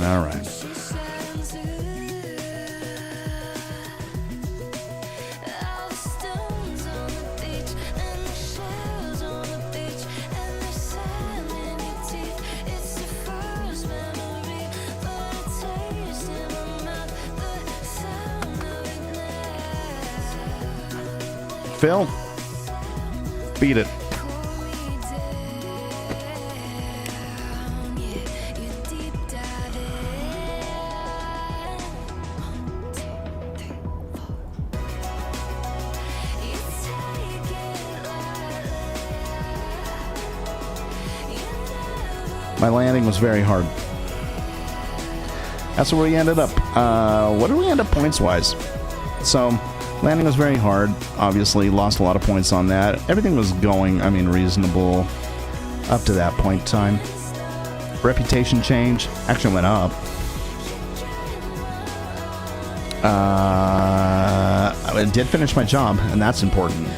All right. Phil, beat it. My landing was very hard. That's where we ended up. What did we end up points-wise? So, landing was very hard. Obviously, lost a lot of points on that. Everything was going, I mean, reasonable up to that point in time. Reputation change actually went up. I did finish my job, and that's important.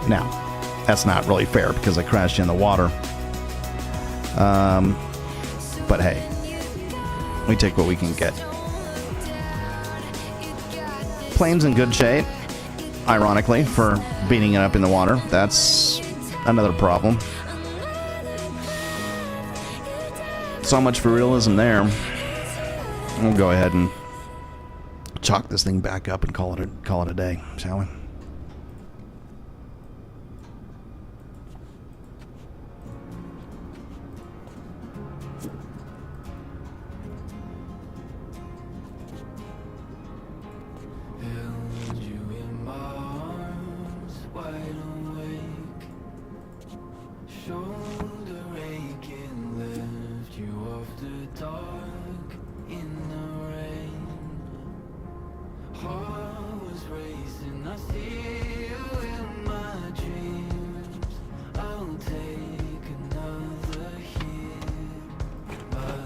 Now, that's not really fair because I crashed in the water. But hey, we take what we can get. Plane's in good shape, ironically, for beating it up in the water. That's another problem. So much for realism there. We'll go ahead and chalk this thing back up and call it a day, shall we?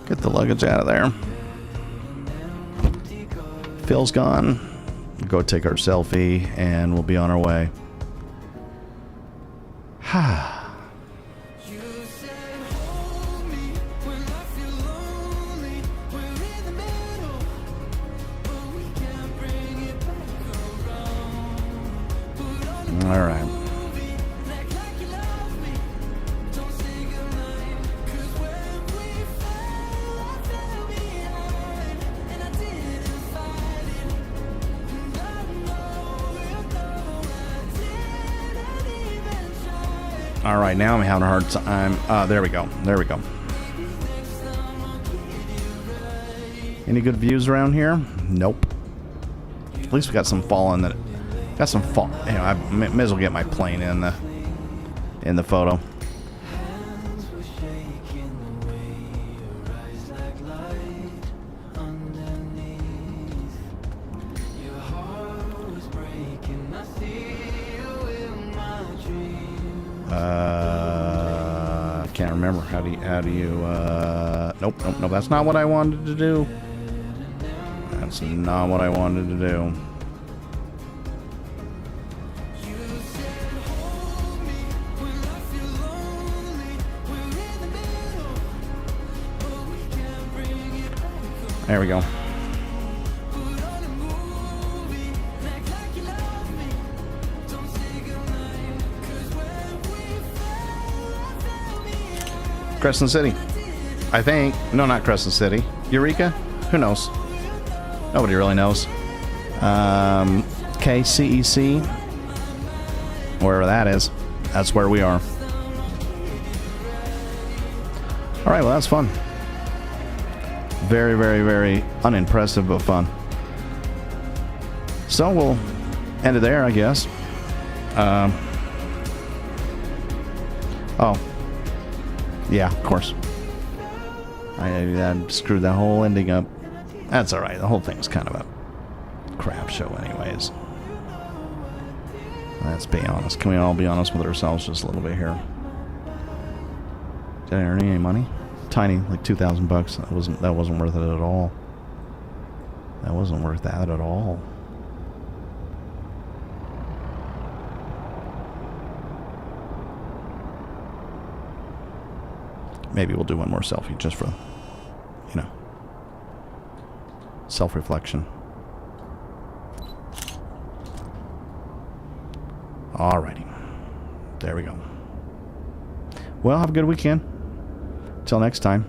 Get the luggage out of there. Phil's gone. We'll go take our selfie and we'll be on our way. All right. All right, now I'm having a hard time. There we go. There we go. Any good views around here? Nope. At least we got some fall in the. Got some fall. You know, I may as well get my plane in the photo. Can't remember. How do you nope, that's not what I wanted to do. That's not what I wanted to do. There we go. Crescent City, I think. No, not Crescent City. Eureka? Who knows? Nobody really knows. KCEC, wherever that is, that's where we are. All right, well, that's fun. Very, very, very unimpressive, but fun. So we'll end it there, I guess. Oh. Yeah, of course. I screwed that whole ending up. That's alright. The whole thing's kind of a crap show anyways. Let's be honest. Can we all be honest with ourselves just a little bit here? Did I earn any money? Tiny, like $2,000. That wasn't worth it at all. That wasn't worth that at all. Maybe we'll do one more selfie just for, you know, self-reflection. Alrighty. There we go. Well, have a good weekend. Till next time.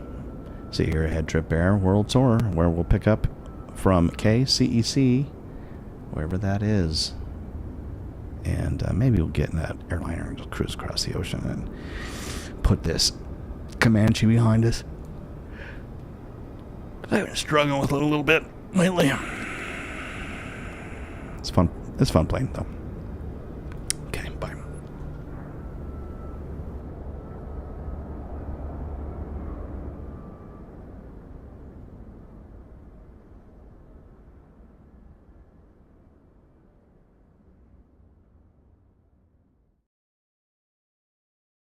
See you here at HeadTrip Air World Tour, where we'll pick up from KCEC, wherever that is. And maybe we'll get in that airliner and just cruise across the ocean and put this Comanche behind us. I've been struggling with it a little bit lately. It's fun. It's fun playing though.